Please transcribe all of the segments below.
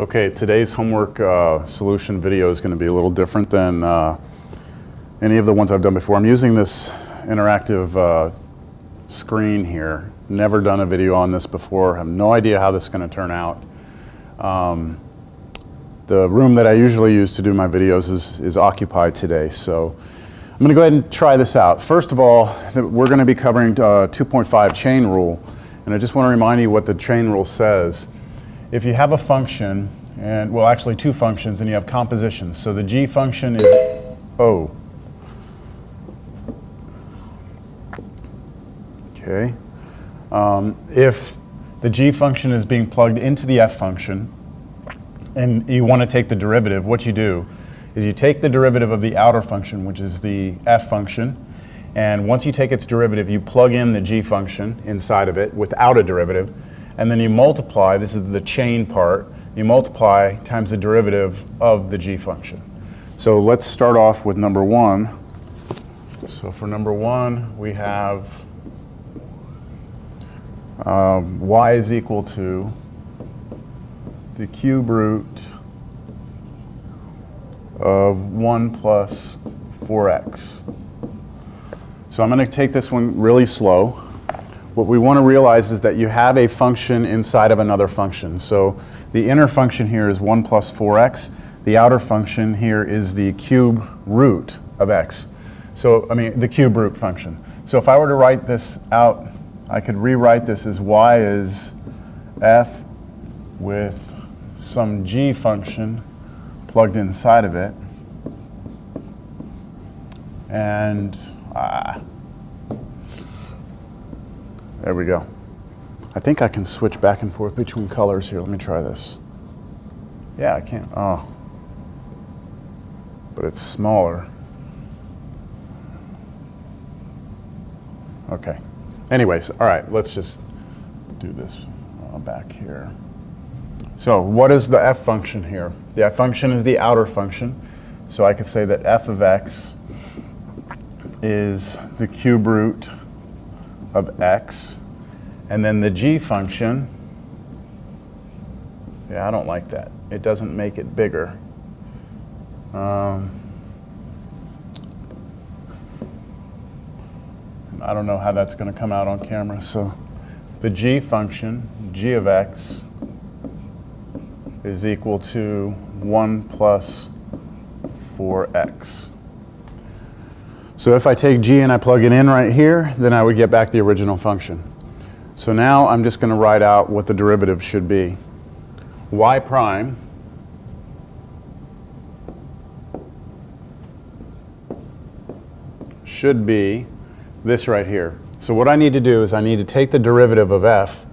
Okay, today's homework solution video is going to be a little different than any of the ones I've done before. I'm using this interactive screen here. Never done a video on this before. Have no idea how this is going to turn out. The room that I usually use to do my videos is occupied today, so I'm going to go ahead and try this out. First of all, we're going to be covering 2.5 chain rule, and I just want to remind you what the chain rule says. If you have a function, and well, actually two functions, and you have compositions. So the g function is O. Okay. If the g function is being plugged into the f function, and you want to take the derivative, what you do is you take the derivative of the outer function, which is the f function, and once you take its derivative, you plug in the g function inside of it without a derivative, and then you multiply, this is the chain part, you multiply times the derivative of the g function. So let's start off with number one. So for number one, we have y is equal to the cube root of 1 plus 4x. So I'm going to take this one really slow. What we want to realize is that you have a function inside of another function. So the inner function here is 1 plus 4x. The outer function here is the cube root of x. So, the cube root function. So if I were to write this out, I could rewrite this as y is f with some g function plugged inside of it. And there we go. I think I can switch back and forth between colors here. Let me try this. Yeah, I can. Oh. But it's smaller. Okay. Anyways, all right, let's just do this back here. So what is the f function here? The f function is the outer function. So I could say that f of x is the cube root of x. And then the g function, yeah, I don't like that. It doesn't make it bigger. I don't know how that's going to come out on camera. So the g function, g of x, is equal to 1 plus 4x. So if I take g and I plug it in right here, then I would get back the original function. So now I'm just going to write out what the derivative should be. Y prime should be this right here. So what I need to do is I need to take the derivative of f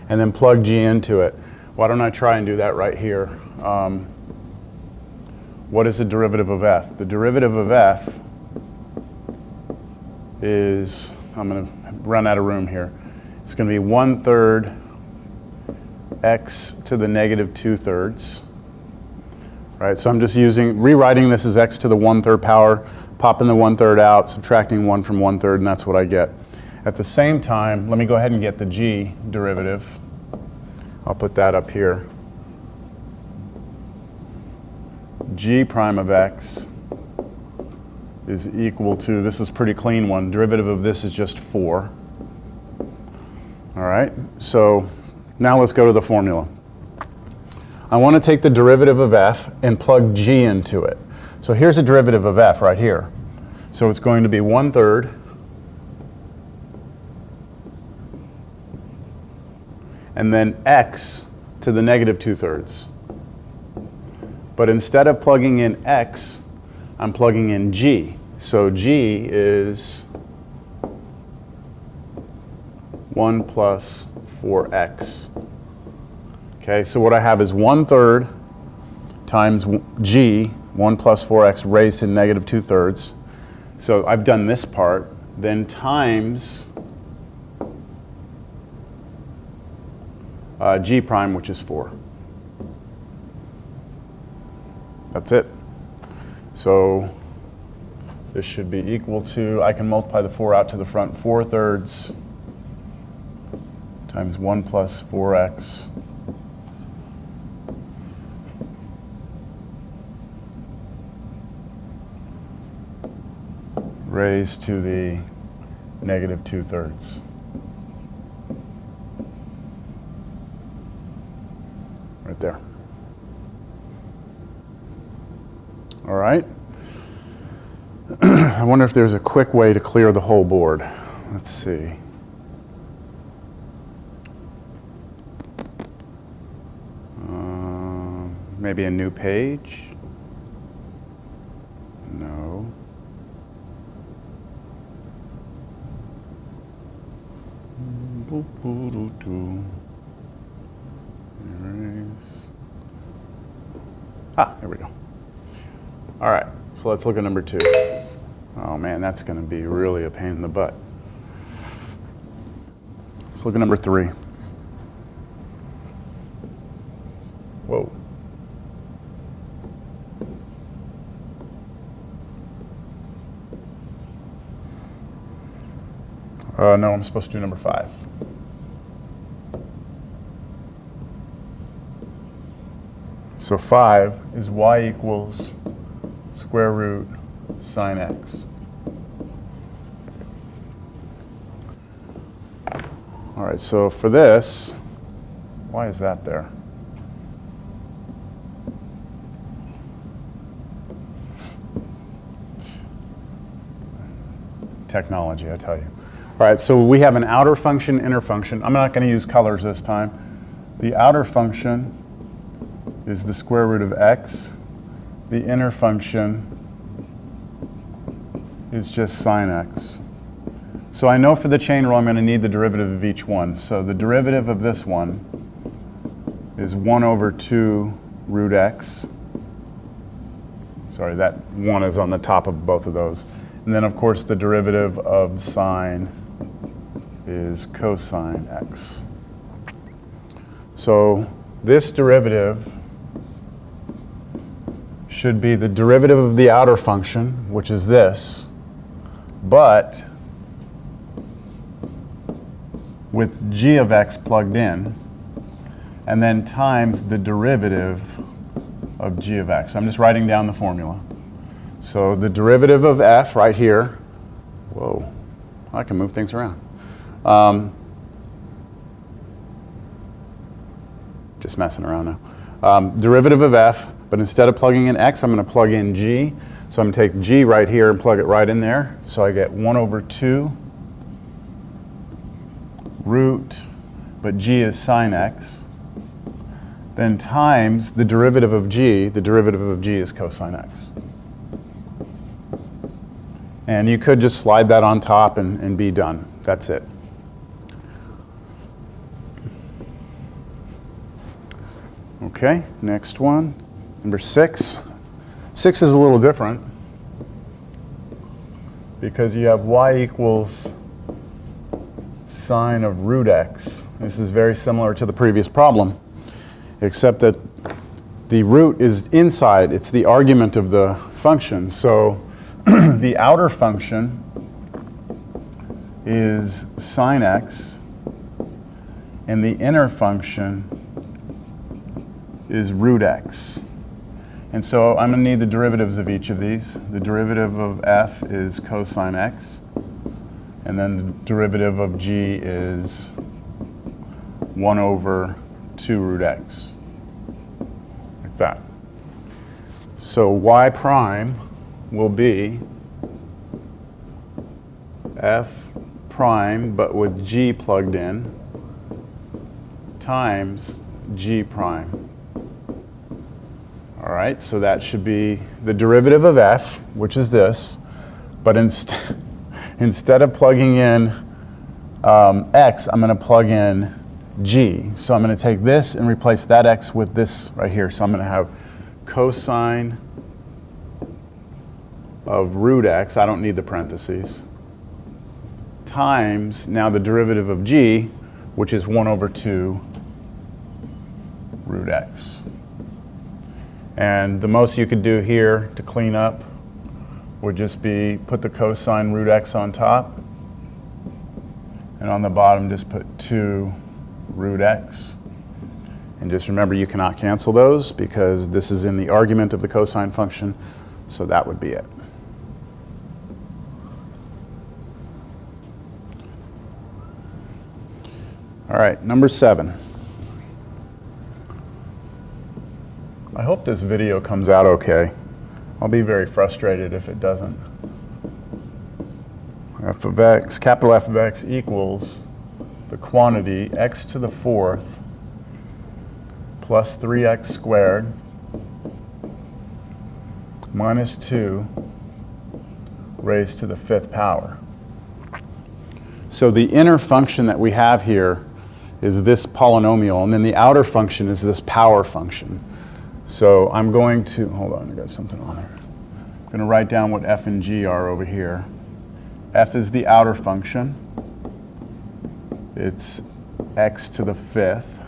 and then plug g into it. Why don't I try and do that right here? What is the derivative of f? The derivative of f is, I'm going to run out of room here. It's going to be 1/3 x to the negative 2/3. Right, so I'm just rewriting this as x to the 1/3 power, popping the 1/3 out, subtracting 1 from 1/3, and that's what I get. At the same time, let me go ahead and get the g derivative. I'll put that up here. G prime of x is equal to, this is a pretty clean one, derivative of this is just 4. All right, so now let's go to the formula. I want to take the derivative of f and plug g into it. So here's a derivative of f right here. So it's going to be 1/3 and then x to the negative 2/3. But instead of plugging in x, I'm plugging in g. So g is 1 plus 4x. Okay, so what I have is 1/3 times g, 1 plus 4x raised to negative 2/3. So I've done this part, then times g prime, which is 4. That's it. So this should be equal to, I can multiply the 4 out to the front, 4/3 times 1 plus 4x raised to the negative 2/3. Right there. All right. I wonder if there's a quick way to clear the whole board. Let's see. Maybe a new page? No. Here we go. All right, so let's look at number 2. Oh man, that's going to be really a pain in the butt. Let's look at number 3. Whoa. No, I'm supposed to do number 5. So 5 is y equals square root sine x. All right, so for this, why is that there? Technology, I tell you. All right, so we have an outer function, inner function. I'm not going to use colors this time. The outer function is the square root of x. The inner function is just sine x. So I know for the chain rule I'm going to need the derivative of each one. So the derivative of this one is 1 over 2 root x. Sorry, that 1 is on the top of both of those. And then of course the derivative of sine is cosine x. So this derivative should be the derivative of the outer function, which is this, but with g of x plugged in, and then times the derivative of g of x. I'm just writing down the formula. So the derivative of f right here, whoa, I can move things around. Just messing around now. Derivative of f, but instead of plugging in x, I'm going to plug in g. So I'm going to take g right here and plug it right in there. So I get 1 over 2 root, but g is sine x, then times the derivative of g. The derivative of g is cosine x. And you could just slide that on top and be done. That's it. Okay, next one, number 6. 6 is a little different because you have y equals sine of root x. This is very similar to the previous problem, except that the root is inside. It's the argument of the function. So the outer function is sine x, and the inner function is root x. And so I'm going to need the derivatives of each of these. The derivative of f is cosine x, and then the derivative of g is 1 over 2 root x, like that. So y prime will be f prime, but with g plugged in, times g prime. All right, so that should be the derivative of f, which is this, but instead of plugging in x, I'm going to plug in g. So I'm going to take this and replace that x with this right here. So I'm going to have cosine of root x, I don't need the parentheses, times now the derivative of g, which is 1 over 2 root x. And the most you could do here to clean up would just be put the cosine root x on top, and on the bottom just put 2 root x. And just remember, you cannot cancel those because this is in the argument of the cosine function, so that would be it. All right, number 7. I hope this video comes out okay. I'll be very frustrated if it doesn't. F of x, capital F of x equals the quantity x to the 4th plus 3x squared minus 2 raised to the 5th power. So the inner function that we have here is this polynomial, and then the outer function is this power function. So I'm going to, hold on, I got something on there. I'm going to write down what f and g are over here. F is the outer function. It's x to the 5th.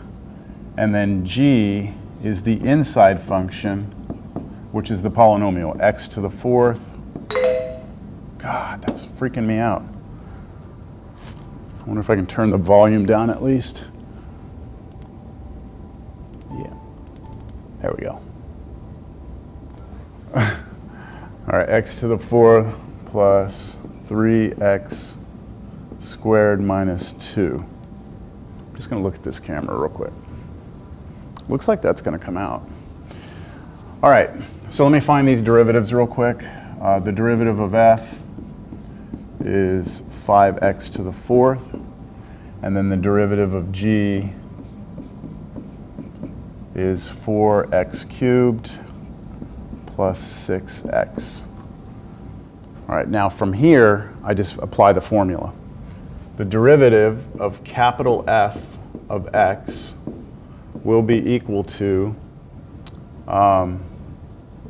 And then g is the inside function, which is the polynomial, x to the 4th. God, that's freaking me out. I wonder if I can turn the volume down at least. Yeah, there we go. All right, x to the 4th plus 3x squared minus 2. I'm just going to look at this camera real quick. Looks like that's going to come out. All right, so let me find these derivatives real quick. The derivative of f is 5x to the 4th, and then the derivative of g is 4x cubed plus 6x. All right, now from here, I just apply the formula. The derivative of capital F of x will be equal to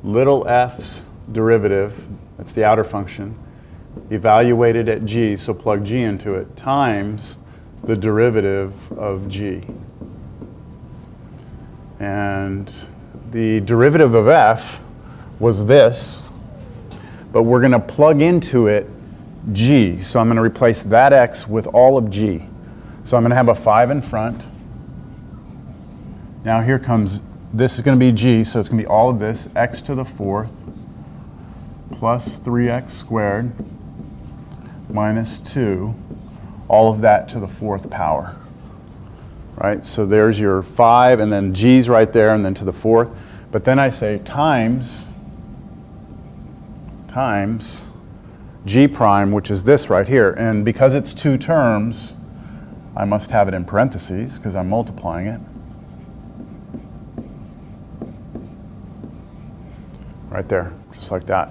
little f's derivative, that's the outer function, evaluated at g, so plug g into it, times the derivative of g. And the derivative of f was this, but we're going to plug into it g. So I'm going to replace that x with all of g. So I'm going to have a 5 in front. Now here comes, this is going to be g, so it's going to be all of this, x to the 4th plus 3x squared minus 2, all of that to the 4th power. Right, so there's your 5, and then g's right there, and then to the 4th. But then I say times g prime, which is this right here. And because it's 2 terms, I must have it in parentheses because I'm multiplying it. Right there, just like that.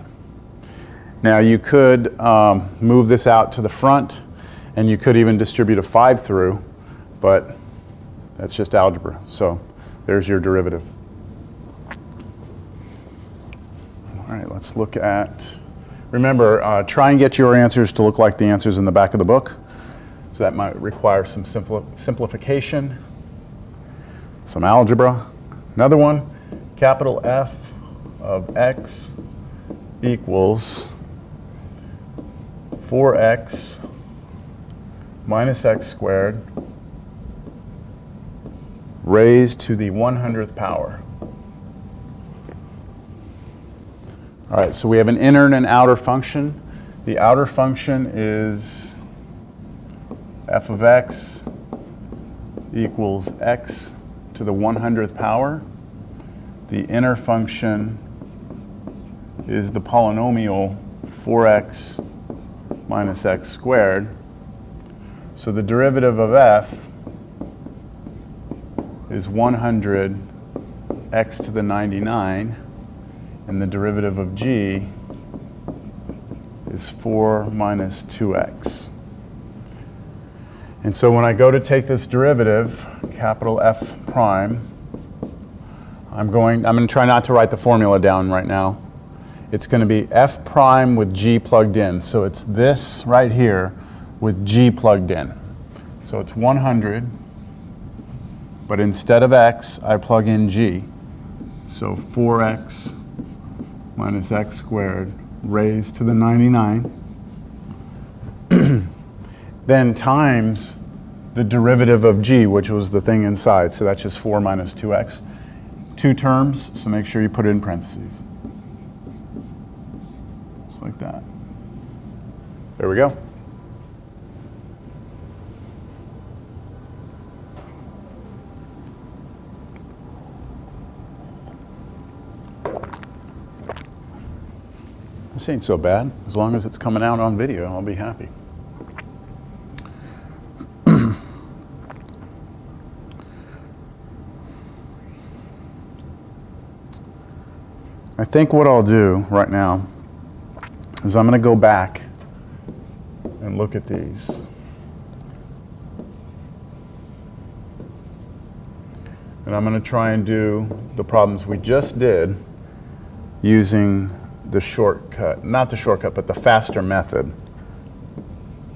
Now you could move this out to the front, and you could even distribute a 5 through, but that's just algebra. So there's your derivative. All right, let's look at, remember, try and get your answers to look like the answers in the back of the book. So that might require some simplification, some algebra. Another one, capital F of x equals 4x minus x squared raised to the 100th power. All right, so we have an inner and an outer function. The outer function is f of x equals x to the 100th power. The inner function is the polynomial 4x minus x squared. So the derivative of f is 100 x to the 99, and the derivative of g is 4 minus 2x. And so when I go to take this derivative, capital F prime, I'm going to try not to write the formula down right now. It's going to be f prime with g plugged in. So it's this right here with g plugged in. So it's 100, but instead of x, I plug in g. So 4x minus x squared raised to the 99. Then times the derivative of g, which was the thing inside. So that's just 4 minus 2x. 2 terms, so make sure you put it in parentheses. Just like that. There we go. This ain't so bad. As long as it's coming out on video, I'll be happy. I think what I'll do right now is I'm going to go back and look at these. And I'm going to try and do the problems we just did using the shortcut, not the shortcut, but the faster method,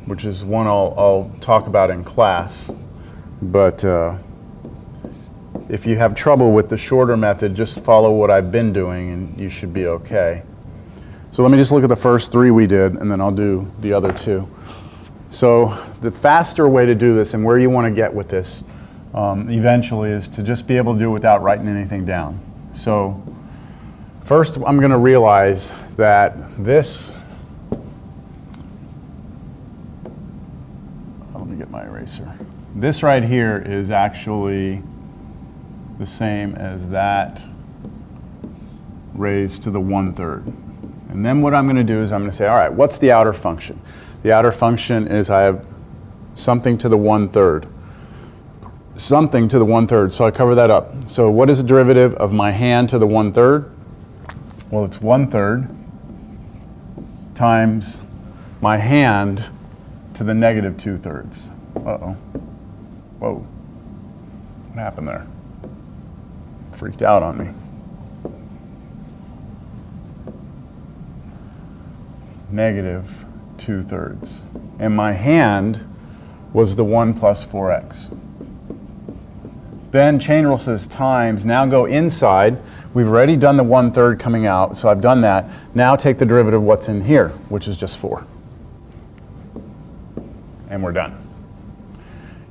which is one I'll talk about in class. But if you have trouble with the shorter method, just follow what I've been doing and you should be okay. So let me just look at the first three we did, and then I'll do the other two. So the faster way to do this, and where you want to get with this eventually, is to just be able to do it without writing anything down. So first I'm going to realize that this, let me get my eraser. This right here is actually the same as that raised to the 1/3. And then what I'm going to do is I'm going to say, all right, what's the outer function? The outer function is I have something to the 1/3. Something to the 1/3, so I cover that up. So what is the derivative of my hand to the 1/3? Well, it's 1/3 times my hand to the negative 2/3. Uh-oh. Whoa. What happened there? Freaked out on me. Negative 2/3. And my hand was the 1 plus 4x. Then chain rule says times, now go inside. We've already done the 1/3 coming out, so I've done that. Now take the derivative of what's in here, which is just 4. And we're done.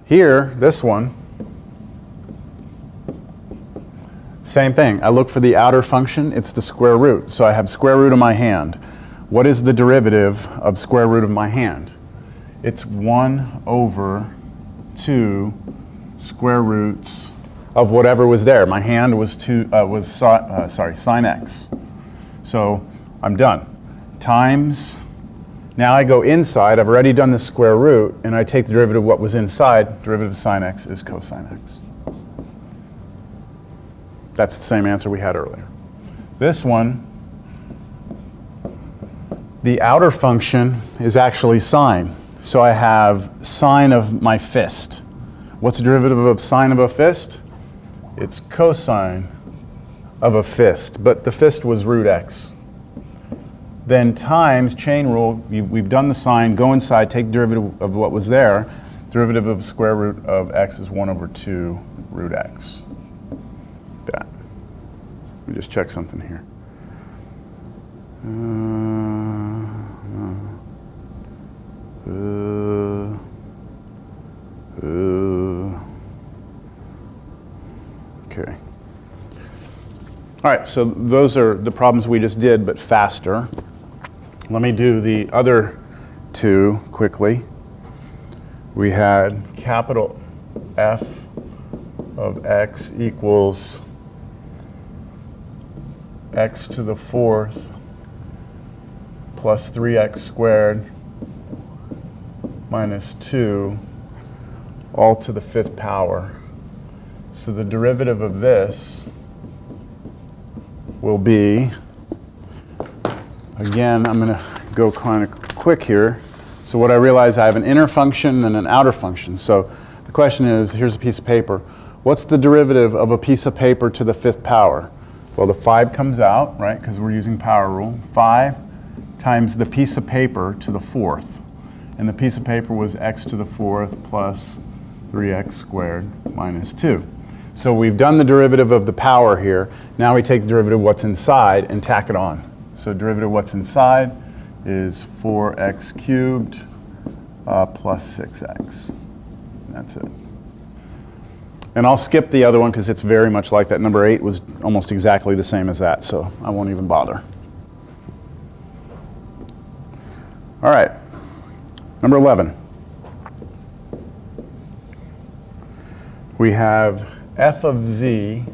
Here, this one, same thing. I look for the outer function. It's the square root. So I have square root of my hand. What is the derivative of square root of my hand? It's 1/2 square roots of whatever was there. My hand was sine x. So I'm done. Times, now I go inside. I've already done the square root, and I take the derivative of what was inside. Derivative of sine x is cosine x. That's the same answer we had earlier. This one, the outer function is actually sine. So I have sine of my fist. What's the derivative of sine of a fist? It's cosine of a fist, but the fist was root x. Then times, chain rule, we've done the sine, go inside, take derivative of what was there. Derivative of square root of x is 1/2 root x. That. Let me just check something here. Okay. All right, so those are the problems we just did, but faster. Let me do the other two quickly. We had capital F of x equals x to the 4th plus 3x squared minus 2 all to the 5th power. So the derivative of this will be, again, I'm going to go kind of quick here. So what I realize, I have an inner function and an outer function. So the question is, here's a piece of paper. What's the derivative of a piece of paper to the 5th power? Well, the 5 comes out, right, because we're using power rule. 5 times the piece of paper to the 4th. And the piece of paper was x to the 4th plus 3x squared minus 2. So we've done the derivative of the power here. Now we take the derivative of what's inside and tack it on. So derivative of what's inside is 4x cubed plus 6x. That's it. And I'll skip the other one because it's very much like that. Number 8 was almost exactly the same as that, so I won't even bother. All right, number 11. We have f of z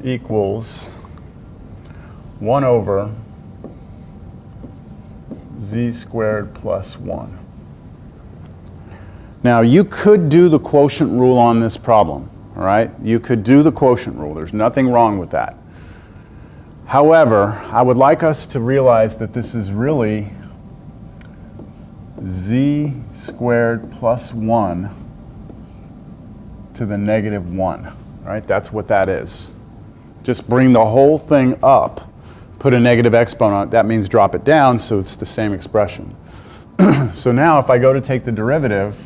equals 1/(x z squared plus 1. Now, you could do the quotient rule on this problem, all right? You could do the quotient rule. There's nothing wrong with that. However, I would like us to realize that this is really z squared plus 1 to the negative 1, right? That's what that is. Just bring the whole thing up, put a negative exponent on it. That means drop it down, so it's the same expression. So now if I go to take the derivative,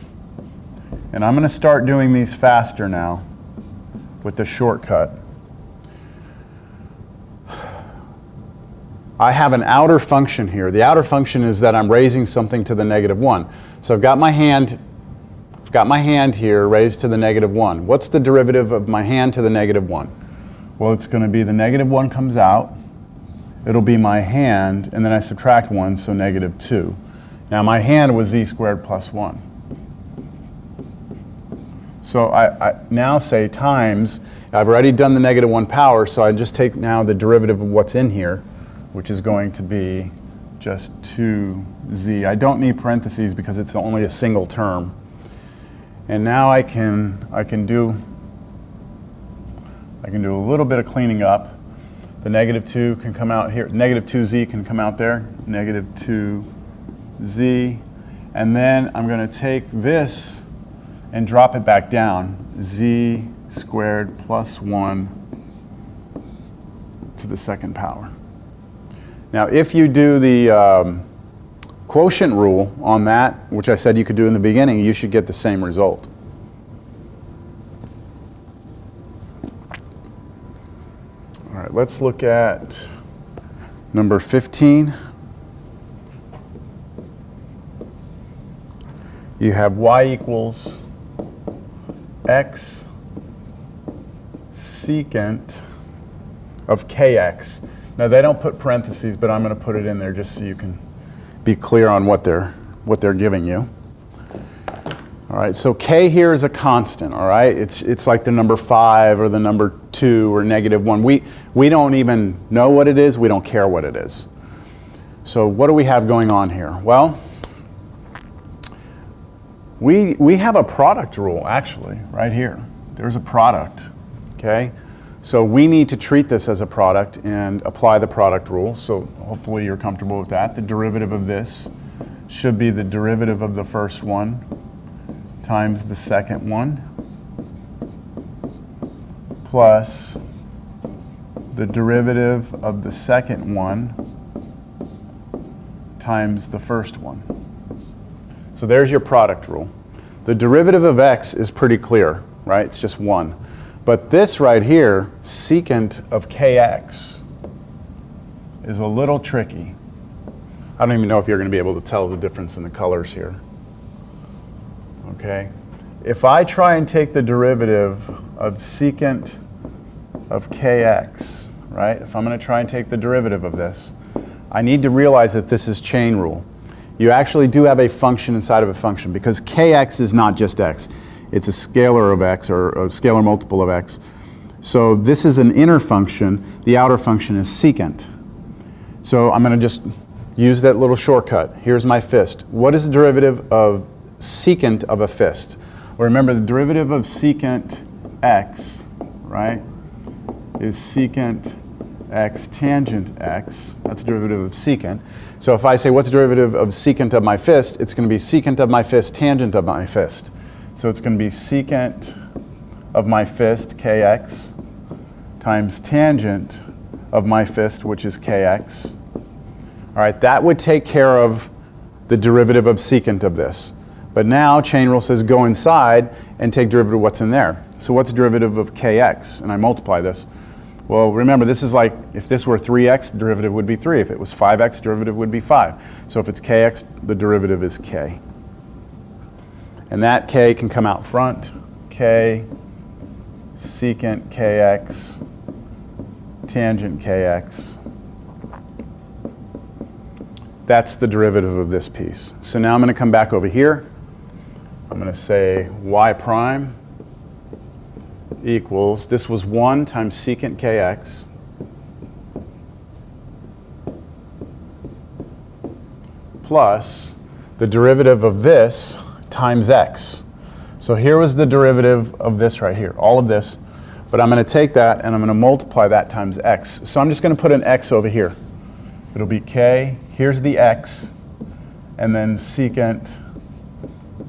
and I'm going to start doing these faster now with the shortcut. I have an outer function here. The outer function is that I'm raising something to the negative 1. So I've got my hand here raised to the negative 1. What's the derivative of my hand to the negative 1? Well, it's going to be the negative 1 comes out. It'll be my hand, and then I subtract 1, so negative 2. Now my hand was z squared plus 1. So I now say times, I've already done the negative 1 power, so I just take now the derivative of what's in here, which is going to be just 2z. I don't need parentheses because it's only a single term. And now I can do a little bit of cleaning up. The negative 2 can come out here. Negative 2z can come out there. Negative 2z. And then I'm going to take this and drop it back down. Z squared plus 1 to the second power. Now, if you do the quotient rule on that, which I said you could do in the beginning, you should get the same result. All right, let's look at number 15. You have y equals x secant of kx. Now they don't put parentheses, but I'm going to put it in there just so you can be clear on what they're giving you. All right, so k here is a constant, all right? It's like the number 5 or the number 2 or negative 1. We don't even know what it is. We don't care what it is. So what do we have going on here? Well, we have a product rule, actually, right here. There's a product, okay? So we need to treat this as a product and apply the product rule. So hopefully you're comfortable with that. The derivative of this should be the derivative of the first one times the second one plus the derivative of the second one times the first one. So there's your product rule. The derivative of x is pretty clear, right? It's just 1. But this right here, secant of kx, is a little tricky. I don't even know if you're going to be able to tell the difference in the colors here. Okay? If I try and take the derivative of secant of kx, right? If I'm going to try and take the derivative of this, I need to realize that this is chain rule. You actually do have a function inside of a function because kx is not just x. It's a scalar of x or a scalar multiple of x. So this is an inner function. The outer function is secant. So I'm going to just use that little shortcut. Here's my fist. What is the derivative of secant of a fist? Well, remember the derivative of secant x, right, is secant x tangent x. That's the derivative of secant. So if I say what's the derivative of secant of my fist, it's going to be secant of my fist tangent of my fist. So it's going to be secant of my fist, kx, times tangent of my fist, which is kx. All right, that would take care of the derivative of secant of this. But now chain rule says go inside and take derivative of what's in there. So what's the derivative of kx? And I multiply this. Well, remember, this is like if this were 3x, the derivative would be 3. If it was 5x, the derivative would be 5. So if it's kx, the derivative is k. And that k can come out front. K secant kx tangent kx. That's the derivative of this piece. So now I'm going to come back over here. I'm going to say y prime equals, this was 1 times secant kx plus the derivative of this times x. So here was the derivative of this right here, all of this. But I'm going to take that and I'm going to multiply that times x. So I'm just going to put an x over here. It'll be k, here's the x, and then secant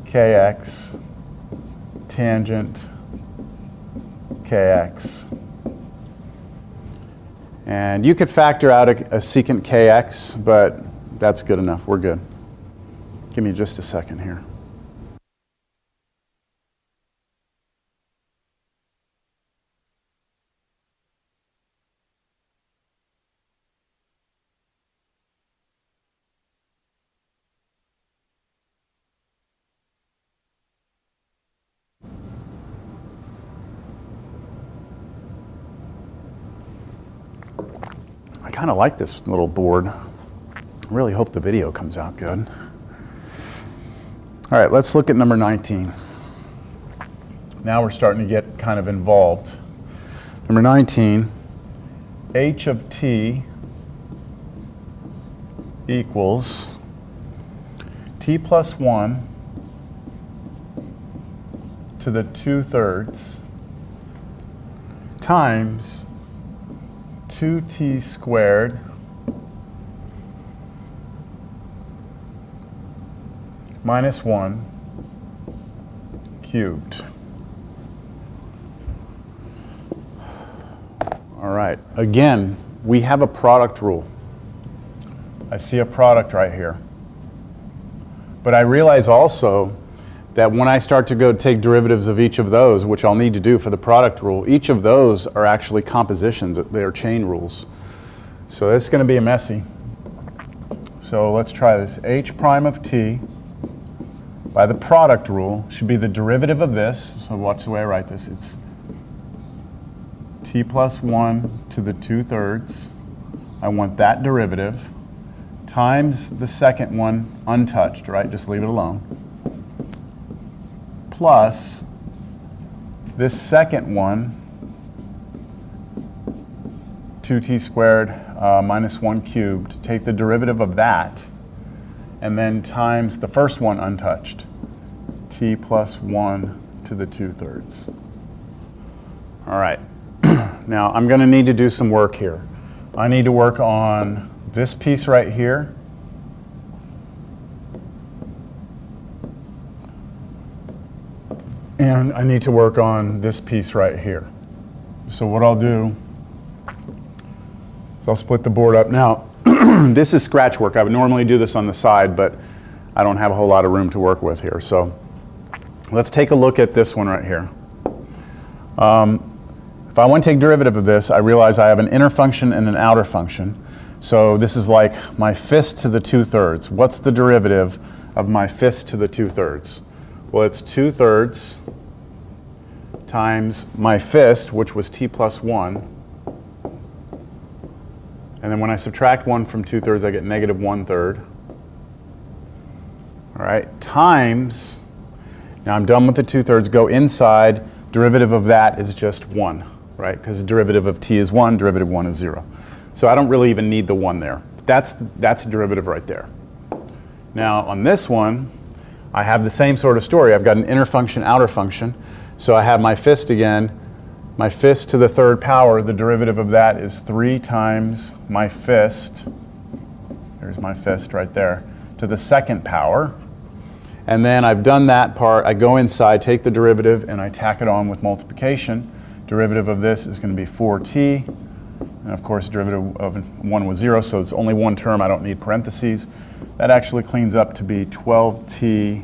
kx, tangent kx. And you could factor out a secant kx, but that's good enough. We're good. Give me just a second here. I kind of like this little board. I really hope the video comes out good. All right, let's look at number 19. Now we're starting to get kind of involved. Number 19, h of t equals t plus 1 to the 2/3 times 2t squared minus 1 cubed. All right, again, we have a product rule. I see a product right here. But I realize also that when I start to go take derivatives of each of those, which I'll need to do for the product rule, each of those are actually compositions, they're chain rules. So it's going to be messy. So let's try this. H prime of t by the product rule should be the derivative of this. So watch the way I write this. It's t plus 1 to the 2/3. I want that derivative times the second one untouched, right? Just leave it alone. Plus this second one, 2t squared minus 1 cubed. Take the derivative of that, and then times the first one untouched, t plus 1 to the 2/3. All right, now I'm going to need to do some work here. I need to work on this piece right here. And I need to work on this piece right here. So what I'll do is I'll split the board up. Now, this is scratch work. I would normally do this on the side, but I don't have a whole lot of room to work with here. So let's take a look at this one right here. If I want to take derivative of this, I realize I have an inner function and an outer function. So this is like my fist to the 2/3. What's the derivative of my fist to the 2/3? Well, it's 2/3 times my fist, which was t plus 1. And then when I subtract 1 from 2/3, I get negative 1/3. All right, times, now I'm done with the 2/3, go inside, derivative of that is just 1, right? Because derivative of t is 1, derivative of 1 is 0. So I don't really even need the 1 there. That's a derivative right there. Now on this one, I have the same sort of story. I've got an inner function, outer function. So I have my fist again. My fist to the 3rd power, the derivative of that is 3 times my fist. There's my fist right there. To the 2nd power. And then I've done that part. I go inside, take the derivative, and I tack it on with multiplication. Derivative of this is going to be 4t. And of course, derivative of 1 was 0, so it's only one term. I don't need parentheses. That actually cleans up to be 12t,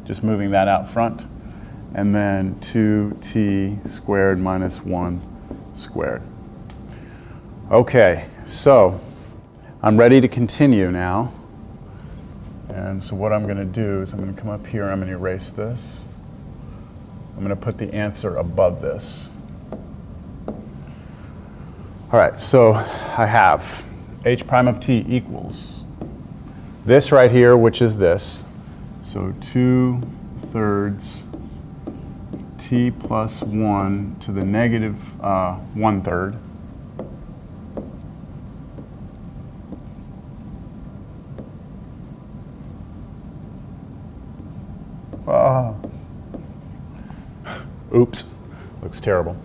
just moving that out front, and then 2t squared minus 1 squared. Okay, so I'm ready to continue now. And so what I'm going to do is I'm going to come up here, I'm going to erase this. I'm going to put the answer above this. All right, so I have h prime of t equals this right here, which is this. So 2/3 t plus 1 to the negative 1/3. oops, looks terrible,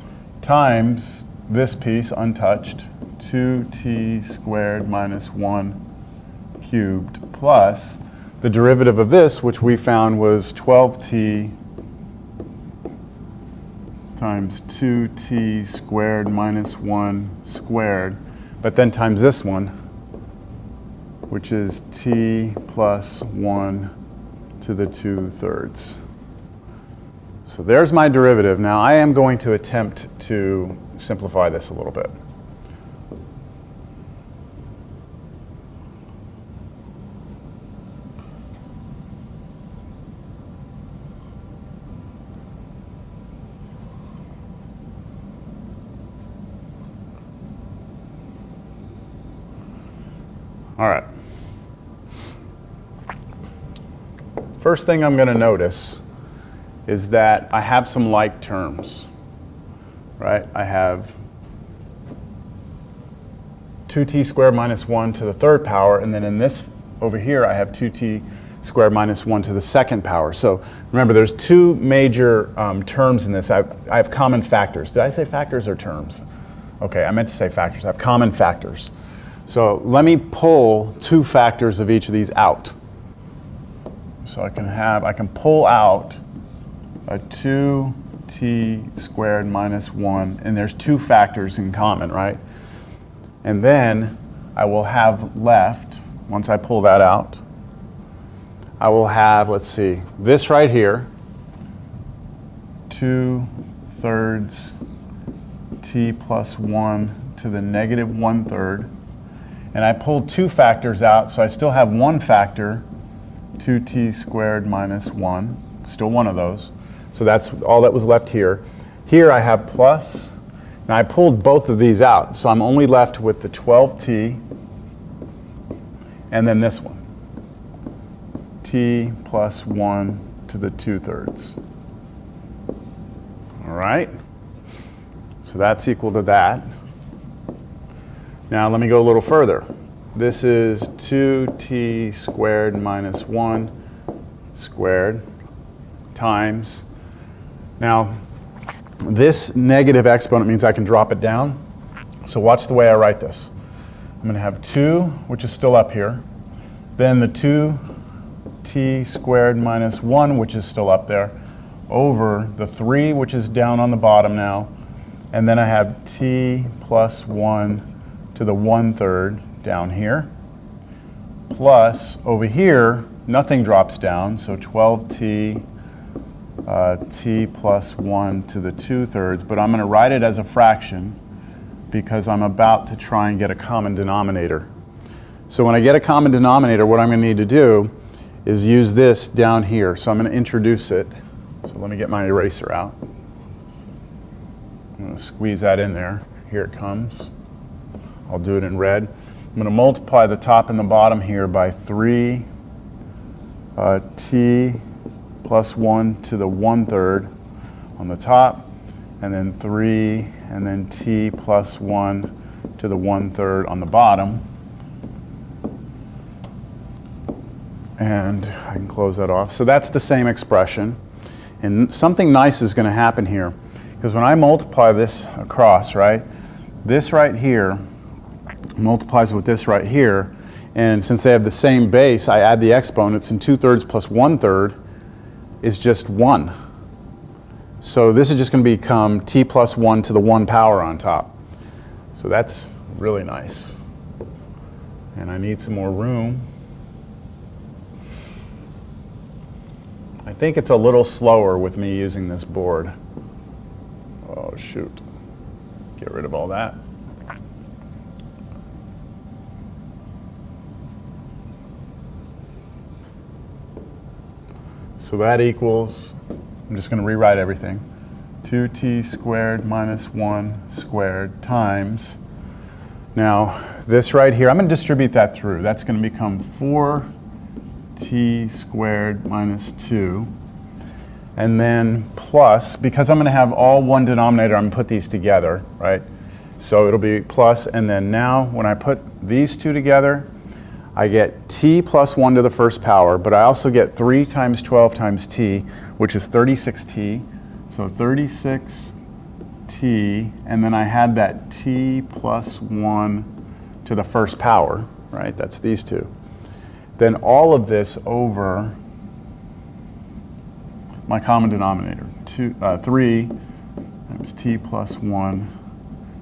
times this piece untouched, 2t squared minus 1 cubed, plus the derivative of this, which we found was 12t times 2t squared minus 1 squared, but then times this one, which is t plus 1 to the 2/3. So there's my derivative. Now I am going to attempt to simplify this a little bit. All right. First thing I'm going to notice is that I have some like terms, right? I have 2t squared minus 1 to the 3rd power, and then in this over here I have 2t squared minus 1 to the 2nd power. So remember, there's two major terms in this. I have common factors. Did I say factors or terms? Okay, I meant to say factors. I have common factors. So let me pull two factors of each of these out. So I can pull out a 2t squared minus 1, and there's two factors in common, right? And then I will have left, once I pull that out, I will have, let's see, this right here, 2/3 t plus 1 to the negative 1/3. And I pulled two factors out, so I still have one factor, 2t squared minus 1, still one of those. So that's all that was left here. Here I have plus. Now I pulled both of these out, so I'm only left with the 12t and then this one, t plus 1 to the 2/3. All right, so that's equal to that. Now let me go a little further. This is 2t squared minus 1 squared times. Now this negative exponent means I can drop it down. So watch the way I write this. I'm going to have 2, which is still up here. Then the 2t squared minus 1, which is still up there, over the 3, which is down on the bottom now. And then I have t plus 1 to the 1/3 down here, plus over here, nothing drops down, so 12t t plus 1 to the 2/3, but I'm going to write it as a fraction because I'm about to try and get a common denominator. So when I get a common denominator, what I'm going to need to do is use this down here. So I'm going to introduce it. So let me get my eraser out. I'm going to squeeze that in there. Here it comes. I'll do it in red. I'm going to multiply the top and the bottom here by 3 t plus 1 to the 1/3 on the top, and then 3, and then t plus 1 to the 1/3 on the bottom. And I can close that off. So that's the same expression. And something nice is going to happen here, because when I multiply this across, right, this right here multiplies with this right here, and since they have the same base, I add the exponents, and 2/3 plus 1/3 is just 1. So this is just going to become t plus 1 to the 1 power on top. So that's really nice. And I need some more room. I think it's a little slower with me using this board. Oh shoot. Get rid of all that. So that equals, I'm just going to rewrite everything, 2t squared minus 1 squared times, now this right here, I'm going to distribute that through. That's going to become 4t squared minus 2, and then plus, because I'm going to have all one denominator, I'm going to put these together, right? So it'll be plus, and then now when I put these two together, I get t plus 1 to the 1st power, but I also get 3 times 12 times t, which is 36t So 36t, and then I had that t plus 1 to the first power, right? That's these two. Then all of this over my common denominator, 3 times t plus 1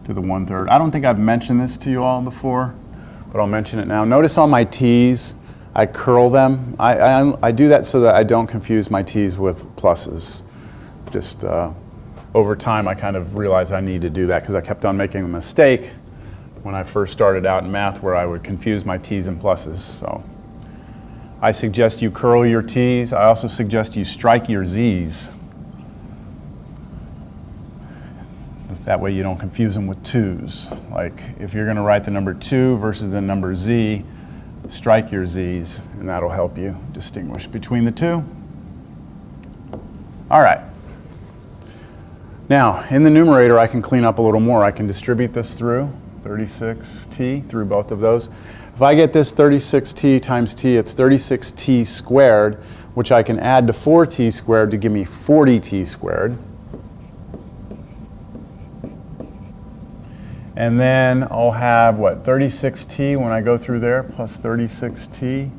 to the 1/3. I don't think I've mentioned this to you all before, but I'll mention it now. Notice on my t's, I curl them. I do that so that I don't confuse my t's with pluses. Just over time, I kind of realized I need to do that because I kept on making a mistake when I first started out in math where I would confuse my t's and pluses. So I suggest you curl your t's. I also suggest you strike your z's. That way you don't confuse them with 2's. Like if you're going to write the number 2 versus the number z, strike your z's, and that'll help you distinguish between the two. All right. Now, in the numerator, I can clean up a little more. I can distribute this through 36t through both of those. If I get this 36t times t, it's 36t squared, which I can add to 4t squared to give me 40t squared. And then I'll have, what, 36t when I go through there, plus 36t.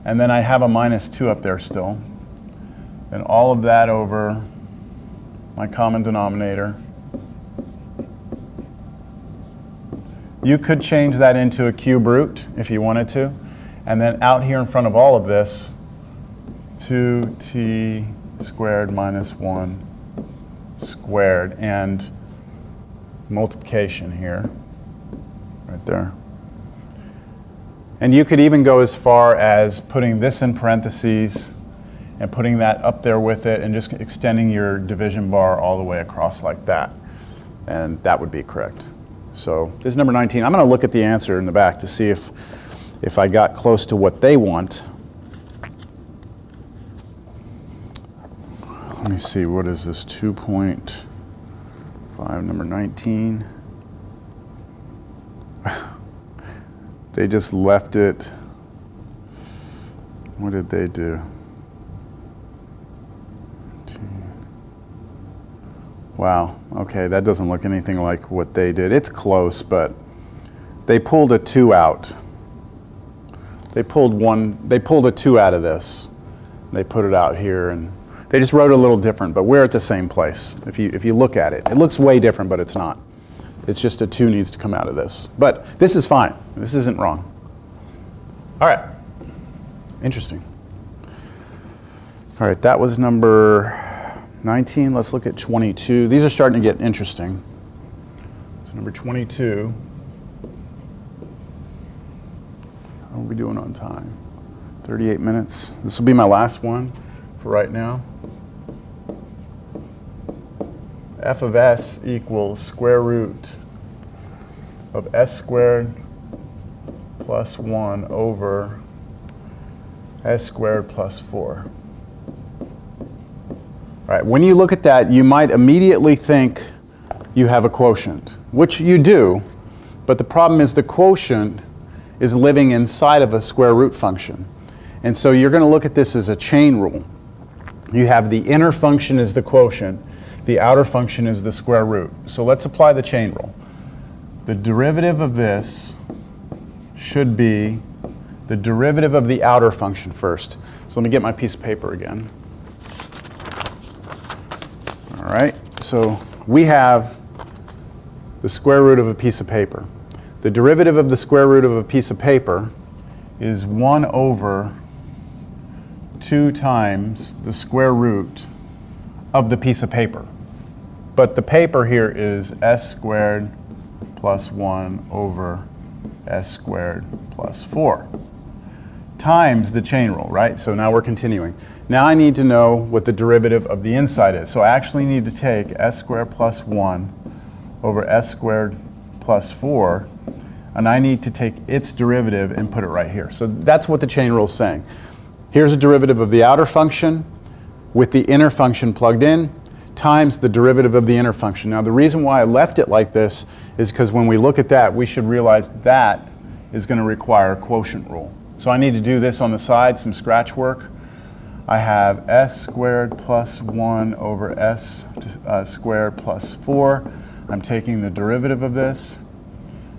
And then I have a minus 2 up there still. And all of that over my common denominator. You could change that into a cube root if you wanted to. And then out here in front of all of this, 2t squared minus 1 squared. And multiplication here, right there. And you could even go as far as putting this in parentheses and putting that up there with it and just extending your division bar all the way across like that. And that would be correct. So this is number 19. I'm going to look at the answer in the back to see if I got close to what they want. Let me see, what is this, 2.5, number 19. They just left it. What did they do? Wow, okay, that doesn't look anything like what they did. It's close, but they pulled a 2 out. They pulled a 2 out of this. They put it out here, and they just wrote it a little different, but we're at the same place. If you look at it, it looks way different, but it's not. It's just a 2 needs to come out of this. But this is fine. This isn't wrong. All right, interesting. All right, that was number 19. Let's look at 22. These are starting to get interesting. So number 22. How are we doing on time? 38 minutes. This will be my last one for right now. F of s equals square root of s squared plus 1 over s squared plus 4. All right, when you look at that, you might immediately think you have a quotient, which you do, but the problem is the quotient is living inside of a square root function. And so you're going to look at this as a chain rule. You have the inner function is the quotient, the outer function is the square root. So let's apply the chain rule. The derivative of this should be the derivative of the outer function first. So let me get my piece of paper again. All right, so we have the square root of a piece of paper. The derivative of the square root of a piece of paper is 1 over 2 times the square root of the piece of paper. But the paper here is s squared plus 1 over s squared plus 4 times the chain rule, right? So now we're continuing. Now I need to know what the derivative of the inside is. So I actually need to take s squared plus 1 over s squared plus 4, and I need to take its derivative and put it right here. So that's what the chain rule is saying. Here's a derivative of the outer function with the inner function plugged in times the derivative of the inner function. Now the reason why I left it like this is because when we look at that, we should realize that is going to require a quotient rule. So I need to do this on the side, some scratch work. I have s squared plus 1 over s squared plus 4. I'm taking the derivative of this.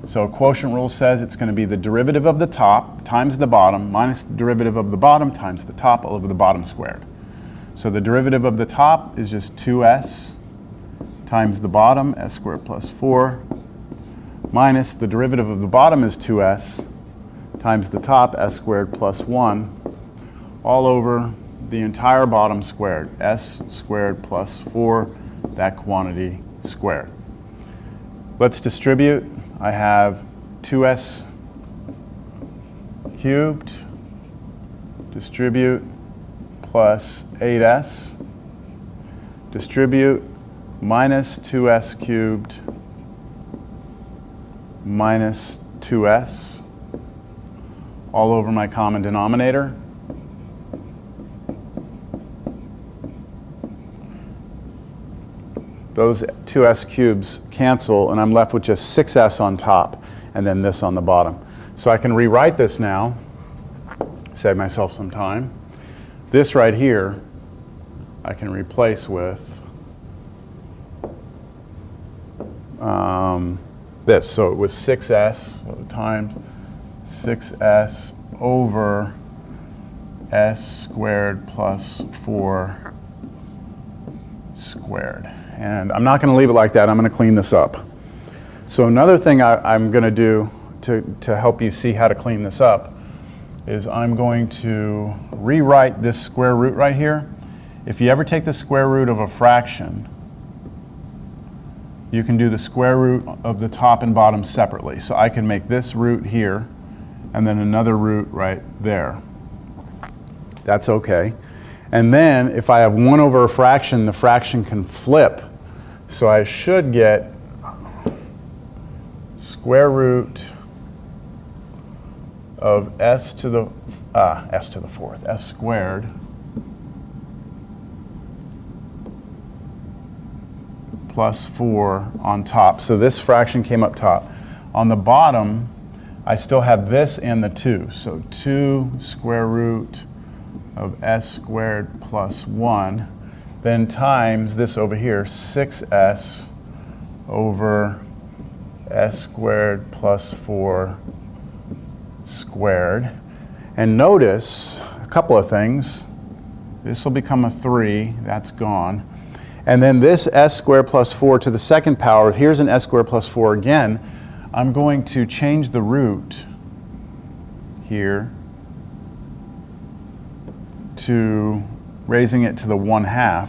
So quotient rule says it's going to be the derivative of the top times the bottom minus the derivative of the bottom times the top all over the bottom squared. So the derivative of the top is just 2s times the bottom, s squared plus 4, minus the derivative of the bottom is 2s times the top, s squared plus 1, all over the entire bottom squared, s squared plus 4, that quantity squared. Let's distribute. I have 2s cubed, distribute, plus 8s, distribute, minus 2s cubed, minus 2s, all over my common denominator. Those 2s cubes cancel, and I'm left with just 6s on top, and then this on the bottom. So I can rewrite this now, save myself some time. This right here, I can replace with this. So it was 6s times 6s over s squared plus 4 squared. And I'm not going to leave it like that. I'm going to clean this up. So another thing I'm going to do to help you see how to clean this up is I'm going to rewrite this square root right here. If you ever take the square root of a fraction, you can do the square root of the top and bottom separately. So I can make this root here and then another root right there. That's okay. And then if I have 1 over a fraction, the fraction can flip. So I should get square root of s to the 4th, s squared plus 4 on top. So this fraction came up top. On the bottom, I still have this and the 2. So 2 square root of s squared plus 1, then times this over here, 6s over s squared plus 4 squared. And notice a couple of things. This will become a 3, that's gone. And then this s squared plus 4 to the second power, here's an s squared plus 4 again. I'm going to change the root here to raising it to the 1/2.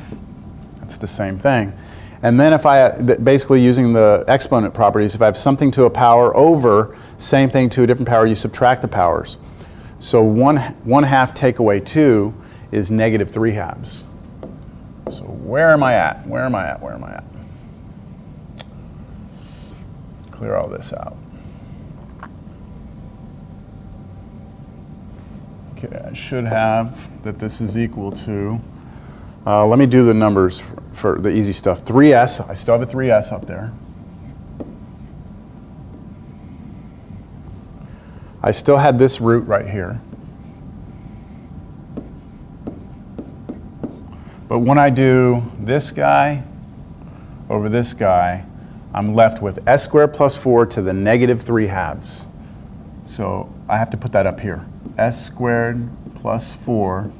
That's the same thing. And then if I, basically using the exponent properties, if I have something to a power over, same thing to a different power, you subtract the powers. So 1/2 take away 2 is negative 3/2. So where am I at? Where am I at? Where am I at? Clear all this out. Okay, I should have that this is equal to, let me do the numbers for the easy stuff. 3s, I still have a 3s up there. I still had this root right here. But when I do this guy over this guy, I'm left with s squared plus 4 to the negative 3/2. So I have to put that up here. S squared plus 4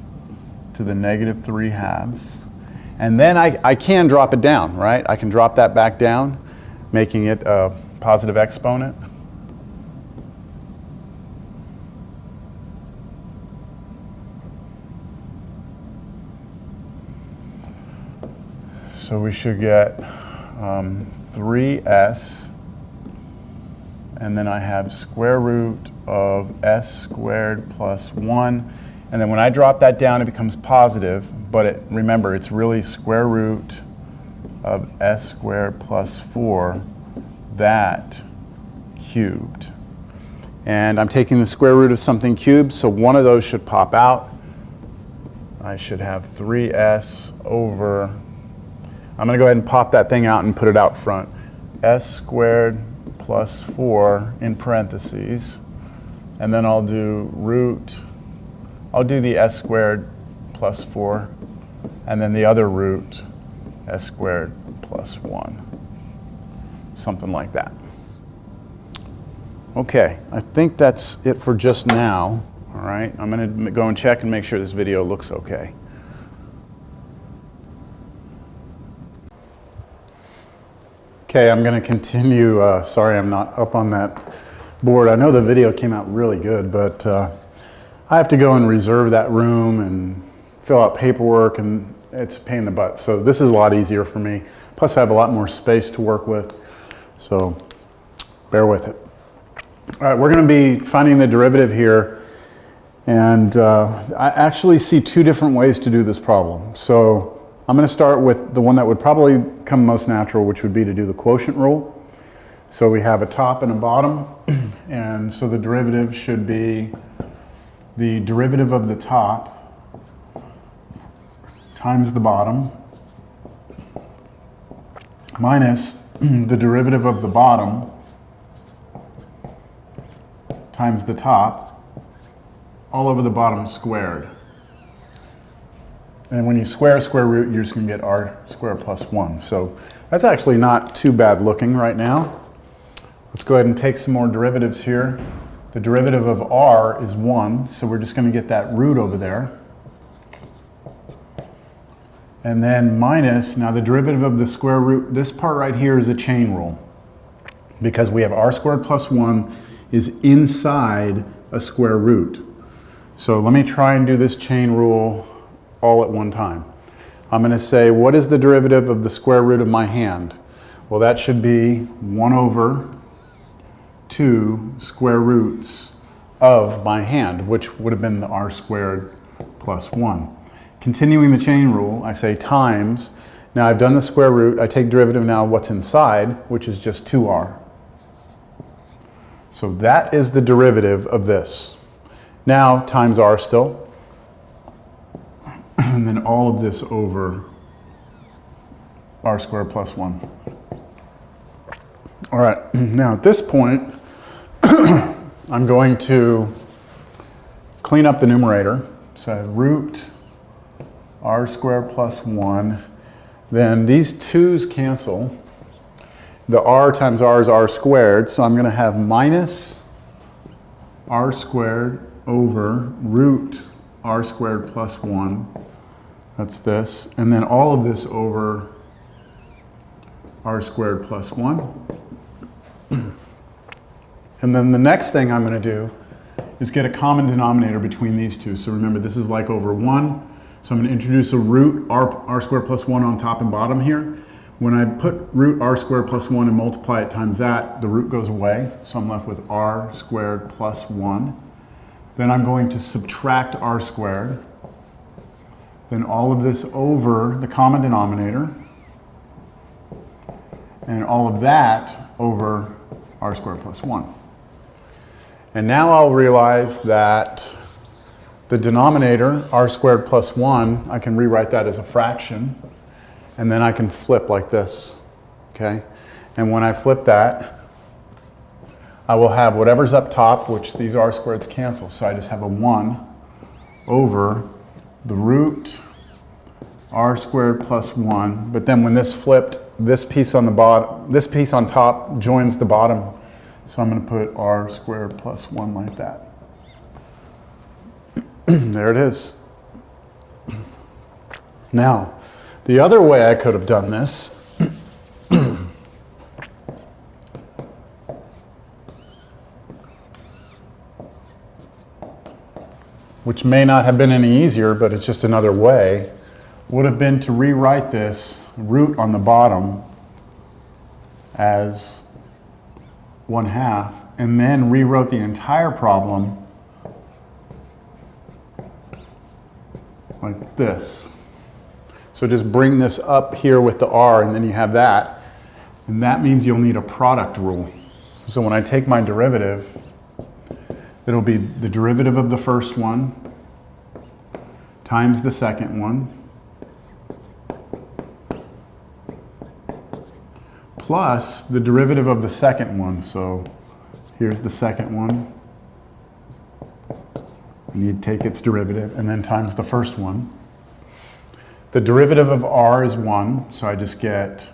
to the negative 3/2. And then I can drop it down, right? I can drop that back down, making it a positive exponent. So we should get 3s, and then I have square root of s squared plus 1. And then when I drop that down, it becomes positive, but remember, it's really square root of s squared plus 4, that cubed. And I'm taking the square root of something cubed, so one of those should pop out. I should have 3s over, I'm going to go ahead and pop that thing out and put it out front. S squared plus 4 in parentheses. And then I'll do root, I'll do the s squared plus 4, and then the other root, s squared plus 1. Something like that. Okay, I think that's it for just now. All right, I'm going to go and check and make sure this video looks okay. Okay, I'm going to continue. Sorry, I'm not up on that board. I know the video came out really good, but I have to go and reserve that room and fill out paperwork, and it's a pain in the butt. So this is a lot easier for me. Plus, I have a lot more space to work with. So bear with it. All right, we're going to be finding the derivative here. And I actually see two different ways to do this problem. So I'm going to start with the one that would probably come most natural, which would be to do the quotient rule. So we have a top and a bottom. And so the derivative should be the derivative of the top times the bottom minus the derivative of the bottom times the top all over the bottom squared. And when you square square root, you're just going to get r squared plus 1. So that's actually not too bad looking right now. Let's go ahead and take some more derivatives here. The derivative of r is 1, so we're just going to get that root over there. And then minus, now the derivative of the square root, this part right here is a chain rule. Because we have r squared plus 1 is inside a square root. So let me try and do this chain rule all at one time. I'm going to say, what is the derivative of the square root of my hand? Well, that should be 1 over 2 square roots of my hand, which would have been the r squared plus 1. Continuing the chain rule, I say times. Now I've done the square root. I take derivative now of what's inside, which is just 2r. So that is the derivative of this. Now times r still. And then all of this over r squared plus 1. All right, now at this point, I'm going to clean up the numerator. So I have root r squared plus 1. Then these 2's cancel. The r times r is r squared, so I'm going to have minus r squared over root r squared plus 1. That's this. And then all of this over r squared plus 1. And then the next thing I'm going to do is get a common denominator between these two. So remember, this is like over 1. So I'm going to introduce a root r squared plus 1 on top and bottom here. When I put root r squared plus 1 and multiply it times that, the root goes away. So I'm left with r squared plus 1. Then I'm going to subtract r squared. Then all of this over the common denominator. And all of that over r squared plus 1. And now I'll realize that the denominator, r squared plus 1, I can rewrite that as a fraction. And then I can flip like this, okay? And when I flip that, I will have whatever's up top, which these r squareds cancel. So I just have a 1 over the root r squared plus 1. But then when this flipped, this piece on the bottom, this piece on top joins the bottom. So I'm going to put r squared plus 1 like that. There it is. Now, the other way I could have done this which may not have been any easier, but it's just another way, would have been to rewrite this root on the bottom as 1/2, and then rewrote the entire problem like this. So just bring this up here with the r, and then you have that. And that means you'll need a product rule. So when I take my derivative, it'll be the derivative of the first one times the second one plus the derivative of the second one. So here's the second one. And you take its derivative and then times the first one. The derivative of r is 1, so I just get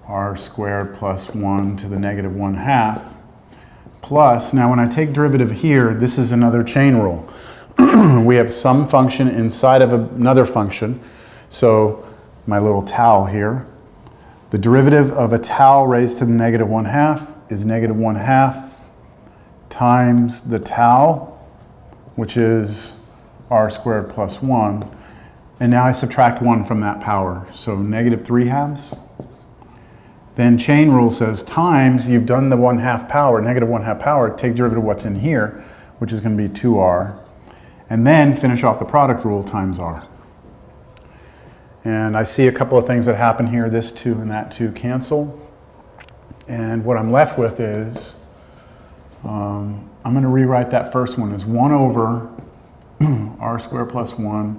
r squared plus 1 to the negative 1/2. Plus, now when I take derivative here, this is another chain rule. We have some function inside of another function. So my little tau here, the derivative of a tau raised to the negative 1/2 is negative 1/2 times the tau, which is r squared plus 1. And now I subtract 1 from that power, so negative 3/2. Then chain rule says times, you've done the 1/2 power, negative 1/2 power, take derivative of what's in here, which is going to be 2r. And then finish off the product rule times r. And I see a couple of things that happen here. This 2 and that 2 cancel. And what I'm left with is, I'm going to rewrite that first one as 1 over r squared plus 1.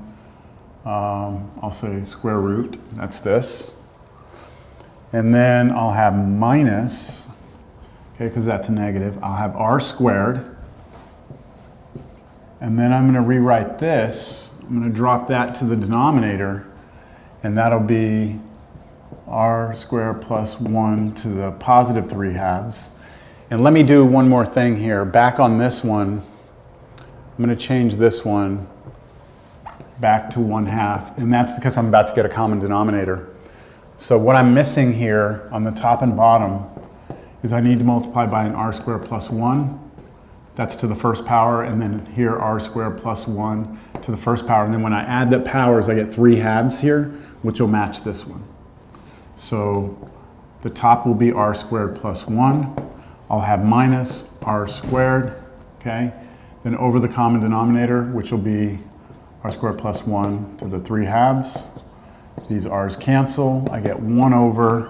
I'll say square root, that's this. And then I'll have minus, okay, because that's a negative. I'll have r squared. And then I'm going to rewrite this. I'm going to drop that to the denominator, and that'll be r squared plus 1 to the positive 3/2. And let me do one more thing here. Back on this one, I'm going to change this one back to 1/2, and that's because I'm about to get a common denominator. So what I'm missing here on the top and bottom is I need to multiply by an r squared plus 1. That's to the first power, and then here r squared plus 1 to the first power. And then when I add the powers, I get 3/2 here, which will match this one. So the top will be r squared plus 1. I'll have minus r squared, okay? Then over the common denominator, which will be r squared plus 1 to the 3/2. These r's cancel. I get 1 over,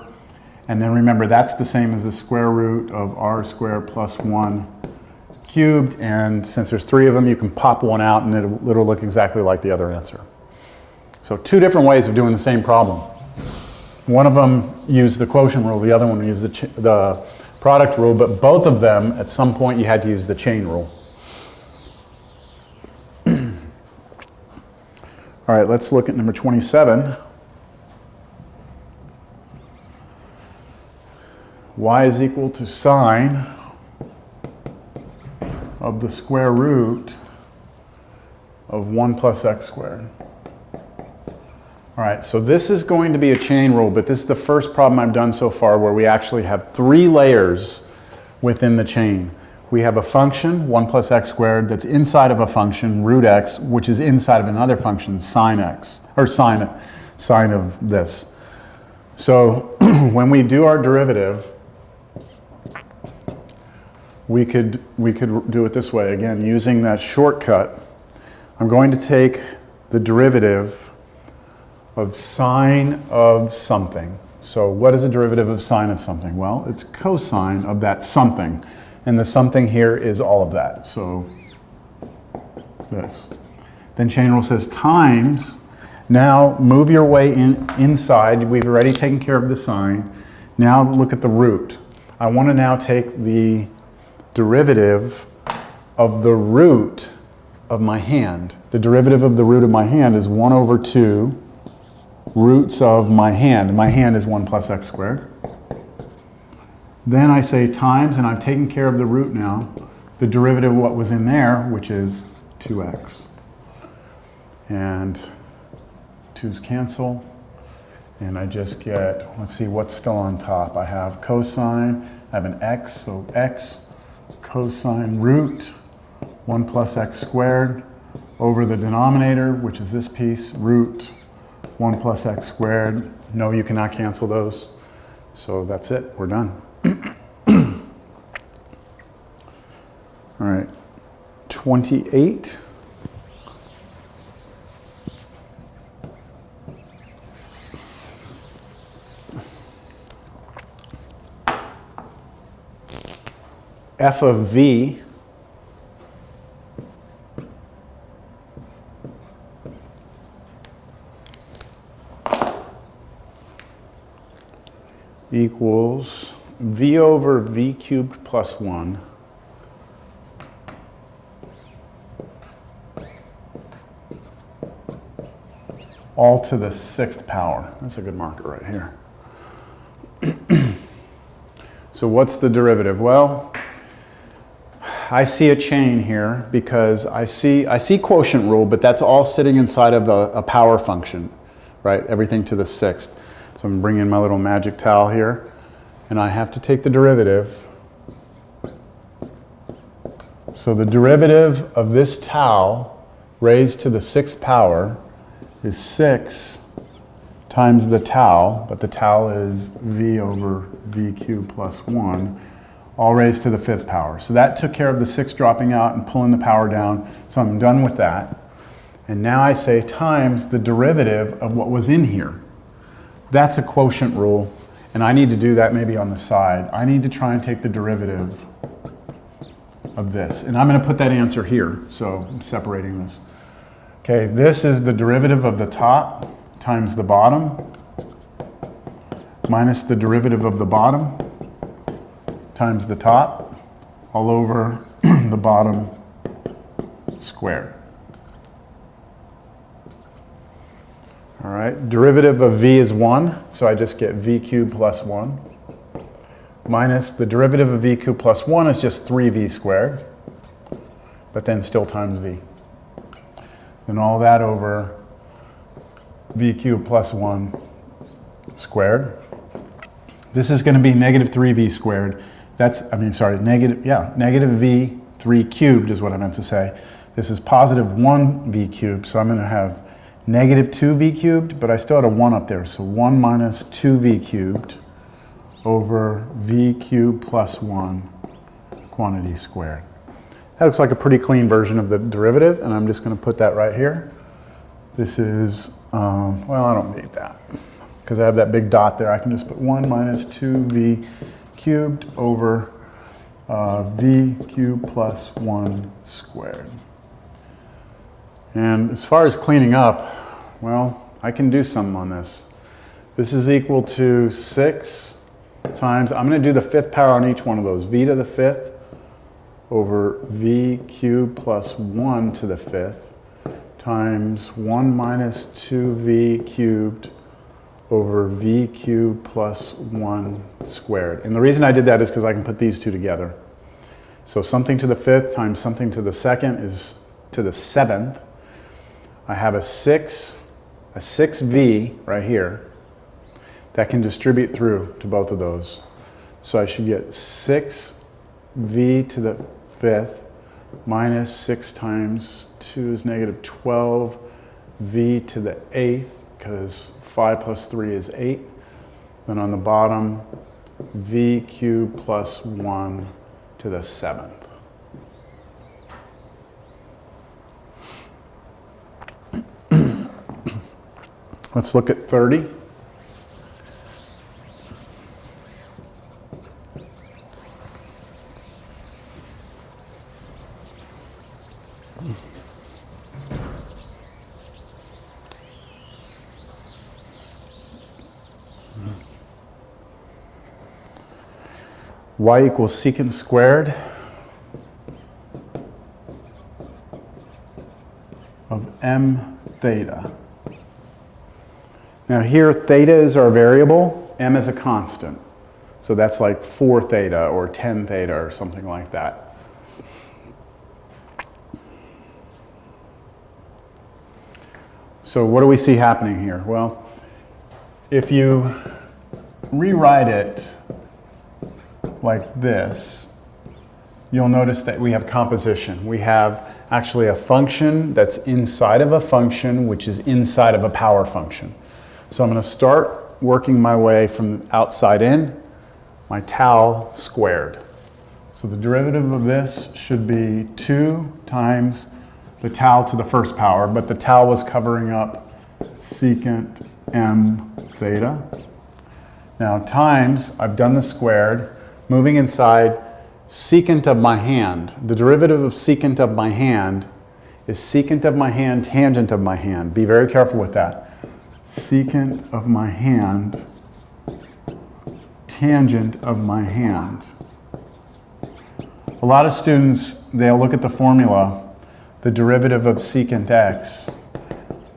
and then remember that's the same as the square root of r squared plus 1 cubed, and since there's 3 of them, you can pop one out and it'll look exactly like the other answer. So 2 different ways of doing the same problem. One of them used the quotient rule, the other one used the product rule, but both of them, at some point, you had to use the chain rule. All right, let's look at number 27. Y is equal to sine of the square root of 1 plus x squared. All right, so this is going to be a chain rule, but this is the first problem I've done so far where we actually have 3 layers within the chain. We have a function, 1 plus x squared, that's inside of a function, root x, which is inside of another function, sine x, or sine of this. So when we do our derivative, we could do it this way. Again, using that shortcut, I'm going to take the derivative of sine of something. So what is the derivative of sine of something? Well, it's cosine of that something. And the something here is all of that. So this. Then chain rule says times. Now move your way inside. We've already taken care of the sine. Now look at the root. I want to now take the derivative of the root of my hand. The derivative of the root of my hand is 1 over 2 roots of my hand. My hand is 1 plus x squared. Then I say times, and I've taken care of the root now, the derivative of what was in there, which is 2x. And 2's cancel, and I just get, let's see what's still on top. I have cosine, I have an x, so x cosine root 1 plus x squared over the denominator, which is this piece, root 1 plus x squared. No, you cannot cancel those. So that's it, we're done. All right, 28. F of v equals v over v cubed plus 1 all to the 6th power. That's a good marker right here. So what's the derivative? Well, I see a chain here because I see quotient rule, but that's all sitting inside of a power function, right? Everything to the 6th. So I'm bringing my little magic towel here, and I have to take the derivative. So the derivative of this tau raised to the 6th power is 6 times the tau, but the tau is v over v cubed plus 1, all raised to the 5th power. So that took care of the 6 dropping out and pulling the power down, so I'm done with that. And now I say times the derivative of what was in here. That's a quotient rule, and I need to do that maybe on the side. I need to try and take the derivative of this, and I'm going to put that answer here, so I'm separating this. Okay, this is the derivative of the top times the bottom minus the derivative of the bottom times the top all over the bottom squared. All right, derivative of v is 1, so I just get v cubed plus 1 minus the derivative of v cubed plus 1 is just 3v squared, but then still times v. Then all that over v cubed plus 1 squared. This is going to be negative 3v squared. Negative v 3 cubed is what I meant to say. This is positive 1v cubed, so I'm going to have negative 2v cubed, but I still had a 1 up there, so 1 minus 2v cubed over v cubed plus 1 quantity squared. That looks like a pretty clean version of the derivative, and I'm just going to put that right here. This is, well, I don't need that because I have that big dot there. I can just put 1 minus 2v cubed over v cubed plus 1 squared. And as far as cleaning up, well, I can do something on this. This is equal to 6 times, I'm going to do the 5th power on each one of those. V to the 5th over v cubed plus 1 to the 5th times 1 minus 2v cubed over v cubed plus 1 squared. And the reason I did that is because I can put these two together. So something to the 5th times something to the 2nd is to the 7th. I have a 6v right here that can distribute through to both of those. So I should get 6v to the 5th minus 6 times 2 is negative 12 v to the 8th, because 5 plus 3 is 8. Then on the bottom, v cubed plus 1 to the 7th. Let's look at 30. Y equals secant squared of m theta. Now here theta is our variable, m is a constant. So that's like 4 theta or 10 theta or something like that. So what do we see happening here? Well, if you rewrite it like this, you'll notice that we have composition. We have actually a function that's inside of a function, which is inside of a power function. So I'm going to start working my way from outside in, my tau squared. So the derivative of this should be 2 times the tau to the 1st power, but the tau was covering up secant m theta. Now times, I've done the squared, moving inside secant of my hand. The derivative of secant of my hand is secant of my hand, tangent of my hand. Be very careful with that. Secant of my hand, tangent of my hand. A lot of students, they'll look at the formula, the derivative of secant x,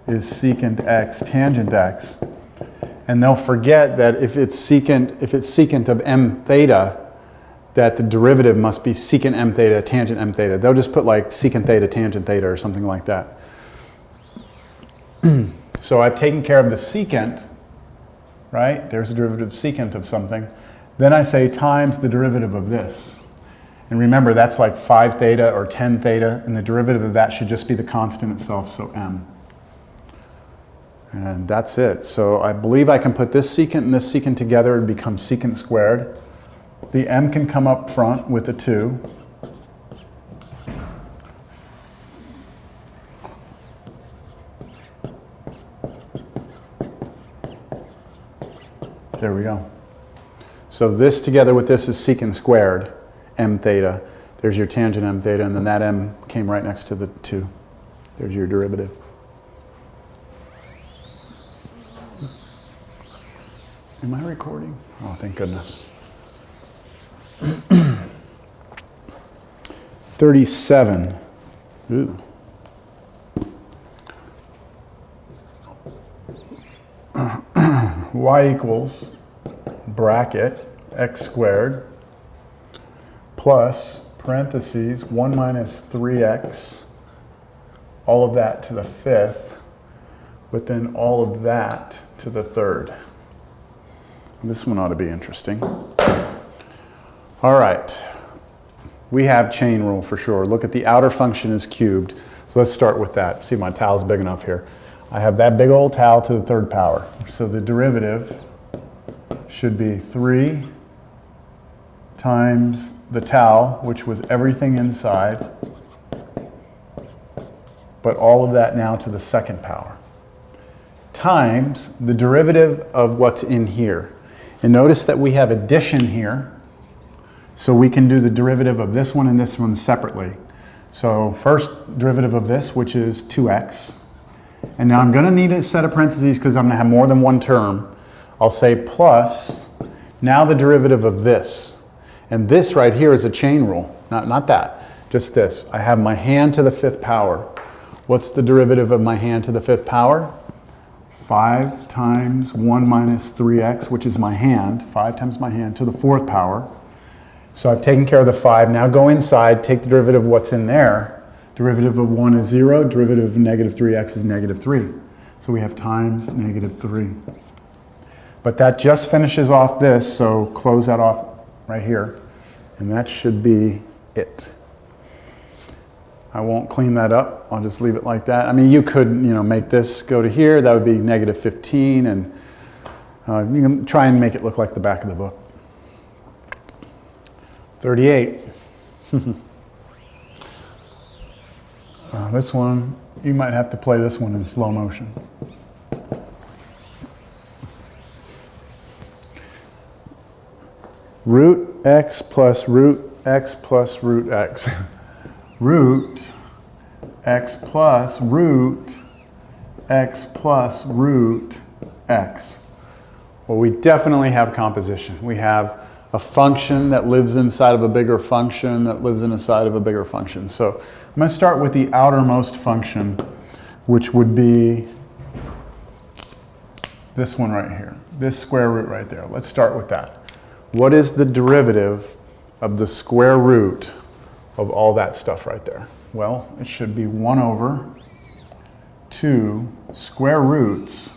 is secant x tangent x. And they'll forget that if it's secant of m theta, that the derivative must be secant m theta tangent m theta. They'll just put like secant theta tangent theta or something like that. So I've taken care of the secant, right? There's a derivative secant of something. Then I say times the derivative of this. And remember, that's like 5 theta or 10 theta, and the derivative of that should just be the constant itself, so m. And that's it. So I believe I can put this secant and this secant together and become secant squared. The m can come up front with a 2. There we go. So this together with this is secant squared, m theta. There's your tangent m theta, and then that m came right next to the 2. There's your derivative. Am I recording? Oh, thank goodness. 37. Ooh. Y equals bracket x squared plus parentheses 1 minus 3x, all of that to the 5th, but then all of that to the 3rd. This one ought to be interesting. All right, we have chain rule for sure. Look at the outer function is cubed. So let's start with that. See, my towel's big enough here. I have that big old towel to the 3rd power. So the derivative should be 3 times the towel, which was everything inside, but all of that now to the 2nd power, times the derivative of what's in here. And notice that we have addition here, so we can do the derivative of this one and this one separately. So first derivative of this, which is 2x. And now I'm going to need a set of parentheses because I'm going to have more than one term. I'll say plus, now the derivative of this. And this right here is a chain rule, not that, just this. I have my hand to the 5th power. What's the derivative of my hand to the 5th power? 5 times 1 minus 3x, which is my hand, 5 times my hand to the 4th power. So I've taken care of the 5. Now go inside, take the derivative of what's in there. Derivative of 1 is 0, derivative of negative 3x is negative 3. So we have times negative 3. But that just finishes off this, so close that off right here. And that should be it. I won't clean that up, I'll just leave it like that. I mean, you could, make this go to here, that would be negative 15, and you can try and make it look like the back of the book. 38. This one, you might have to play this one in slow motion. Root x plus root x plus root x. Root x plus root x plus root x. Well, we definitely have composition. We have a function that lives inside of a bigger function that lives inside of a bigger function. So I'm going to start with the outermost function, which would be this one right here, this square root right there. Let's start with that. What is the derivative of the square root of all that stuff right there? Well, it should be 1 over 2 square roots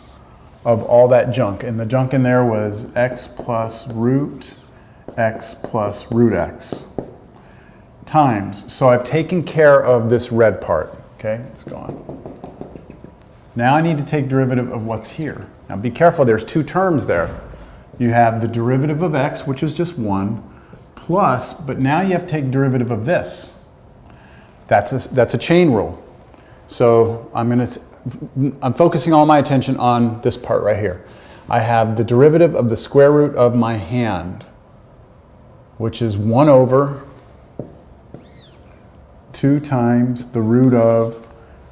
of all that junk. And the junk in there was x plus root x plus root x times. So I've taken care of this red part. Okay, it's gone. Now I need to take derivative of what's here. Now be careful, there's 2 terms there. You have the derivative of x, which is just 1, plus, but now you have to take derivative of this. That's a chain rule. So I'm focusing all my attention on this part right here. I have the derivative of the square root of my hand, which is 1 over 2 times the root of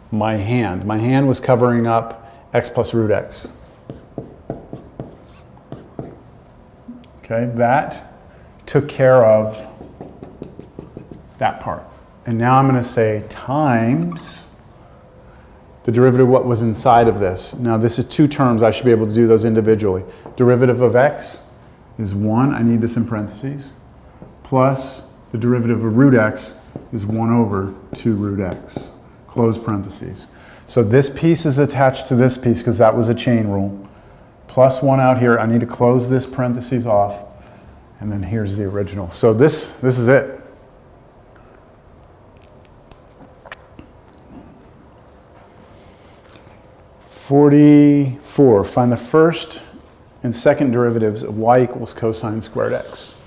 my hand. My hand was covering up x plus root x. Okay, that took care of that part. And now I'm going to say times the derivative of what was inside of this. Now this is two terms, I should be able to do those individually. Derivative of x is 1, I need this in parentheses, plus the derivative of root x is 1 over 2 root x, close parentheses. So this piece is attached to this piece because that was a chain rule. Plus 1 out here, I need to close this parentheses off, and then here's the original. So this is it. (44). Find the first and second derivatives of y equals cosine squared x.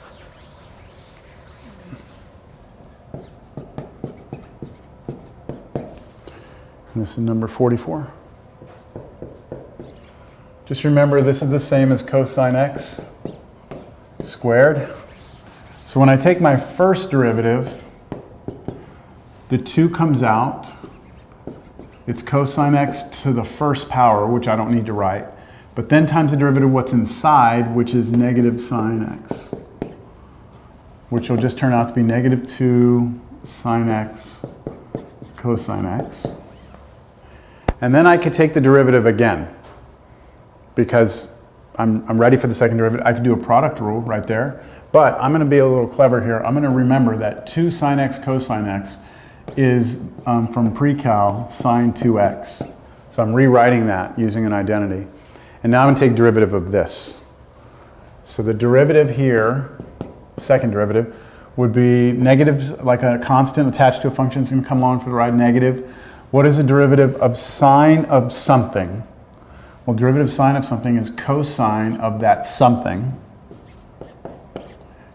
And this is number 44. Just remember, this is the same as cosine x squared. So when I take my first derivative, the 2 comes out. It's cosine x to the first power, which I don't need to write. But then times the derivative of what's inside, which is negative sine x, which will just turn out to be negative 2 sine x cosine x. And then I could take the derivative again, because I'm ready for the second derivative. I could do a product rule right there, but I'm going to be a little clever here. I'm going to remember that 2 sine x cosine x is from pre-cal sine 2x. So I'm rewriting that using an identity. And now I'm going to take derivative of this. So the derivative here, second derivative, would be negatives, like a constant attached to a function is going to come along for the ride, negative. What is the derivative of sine of something? Well, derivative sine of something is cosine of that something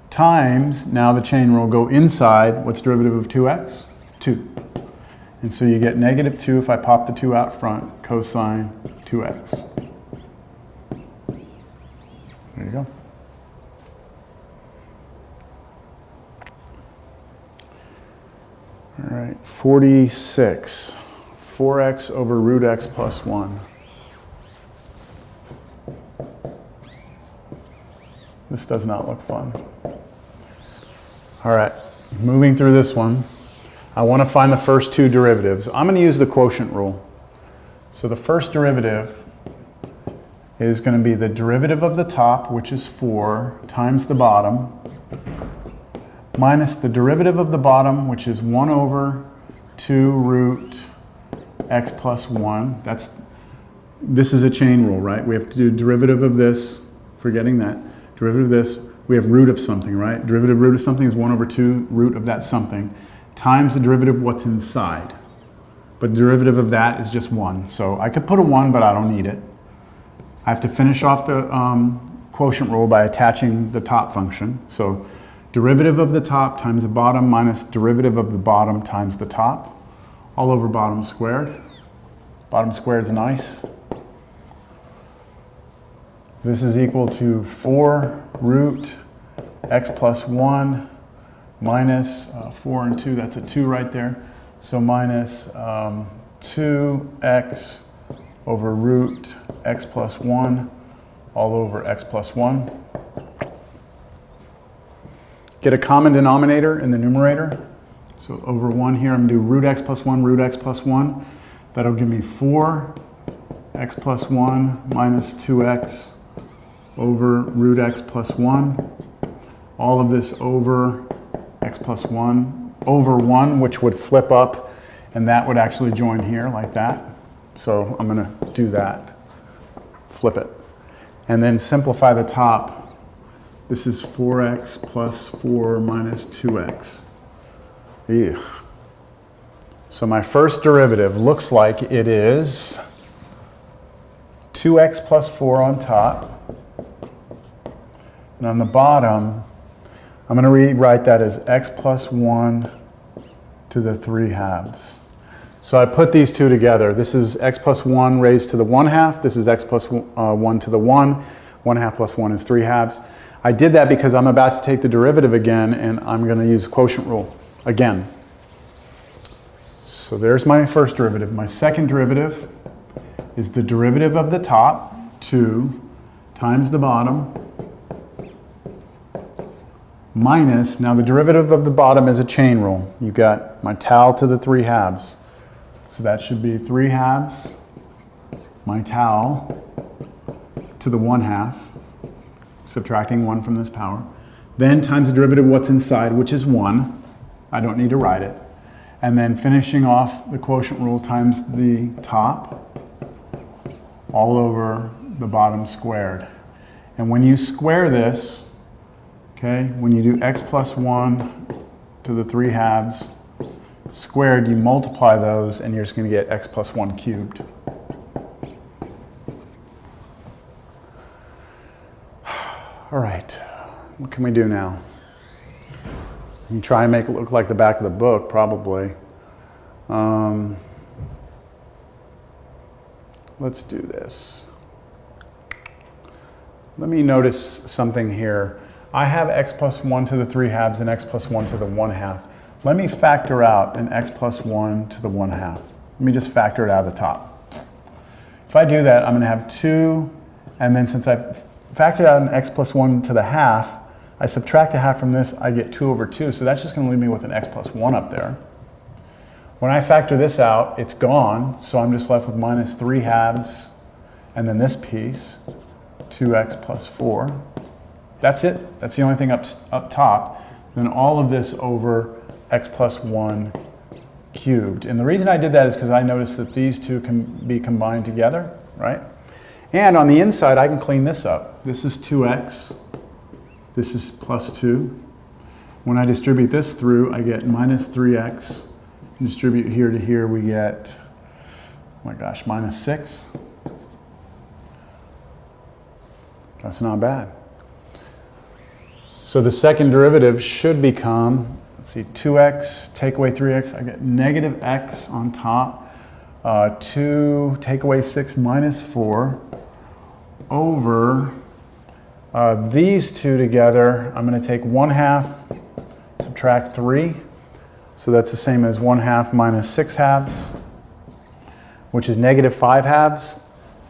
times, now the chain rule, go inside, what's derivative of 2x? 2. And so you get negative 2 if I pop the 2 out front, cosine 2x. There you go. All right, 46. 4x over root x plus 1. This does not look fun. All right, moving through this one. I want to find the first two derivatives. I'm going to use the quotient rule. So the first derivative is going to be the derivative of the top, which is 4, times the bottom, minus the derivative of the bottom, which is 1 over 2 root x plus 1. This is a chain rule, right? We have to do derivative of this, forgetting that. Derivative of this, we have root of something, right? Derivative root of something is 1 over 2 root of that something, times the derivative of what's inside. But the derivative of that is just 1. So I could put a 1, but I don't need it. I have to finish off the quotient rule by attaching the top function. So derivative of the top times the bottom minus derivative of the bottom times the top, all over bottom squared. Bottom squared is nice. This is equal to 4 root x plus 1 minus 4 and 2, that's a 2 right there. So minus 2x over root x plus 1 all over x plus 1. Get a common denominator in the numerator. So over 1 here, I'm going to do root x plus 1, root x plus 1. That'll give me 4 x plus 1 minus 2x over root x plus 1. All of this over x plus 1 over 1, which would flip up, and that would actually join here like that. So I'm going to do that. Flip it. And then simplify the top. This is 4x plus 4 minus 2x. Ew. So my first derivative looks like it is 2x plus 4 on top. And on the bottom, I'm going to rewrite that as x plus 1 to the 3 halves. So I put these two together. This is x plus 1 raised to the 1/2. This is x plus 1 to the 1. 1/2 plus 1 is 3 halves. I did that because I'm about to take the derivative again, and I'm going to use quotient rule again. So there's my first derivative. My second derivative is the derivative of the top, 2, times the bottom, minus, now the derivative of the bottom is a chain rule. You got my tau to the 3 halves. So that should be 3/2 my tau to the 1/2, subtracting 1 from this power. Then times the derivative of what's inside, which is 1. I don't need to write it. And then finishing off the quotient rule times the top all over the bottom squared. And when you square this, okay, when you do x plus 1 to the 3/2 squared, you multiply those and you're just going to get x plus 1 cubed. All right, what can we do now? You can try and make it look like the back of the book, probably. Let's do this. Let me notice something here. I have x plus 1 to the 3/2 and x plus 1 to the 1/2. Let me factor out an x plus 1 to the 1/2. Let me just factor it out of the top. If I do that, I'm going to have 2, and then since I factored out an x plus 1 to the 1/2, I subtract a 1/2 from this, I get 2 over 2, so that's just going to leave me with an x plus 1 up there. When I factor this out, it's gone, so I'm just left with minus 3/2, and then this piece, 2x plus 4. That's it. That's the only thing up top. Then all of this over x plus 1 cubed. And the reason I did that is because I noticed that these two can be combined together, right? And on the inside, I can clean this up. This is 2x. This is plus 2. When I distribute this through, I get minus 3x. Distribute here to here, we get, oh my gosh, minus 6. That's not bad. So the second derivative should become, let's see, 2x, take away 3x, I get negative x on top. 2, take away 6, minus 4, over these two together. I'm going to take 1/2, subtract 3. So that's the same as 1/2 minus 6/2, which is negative 5/2.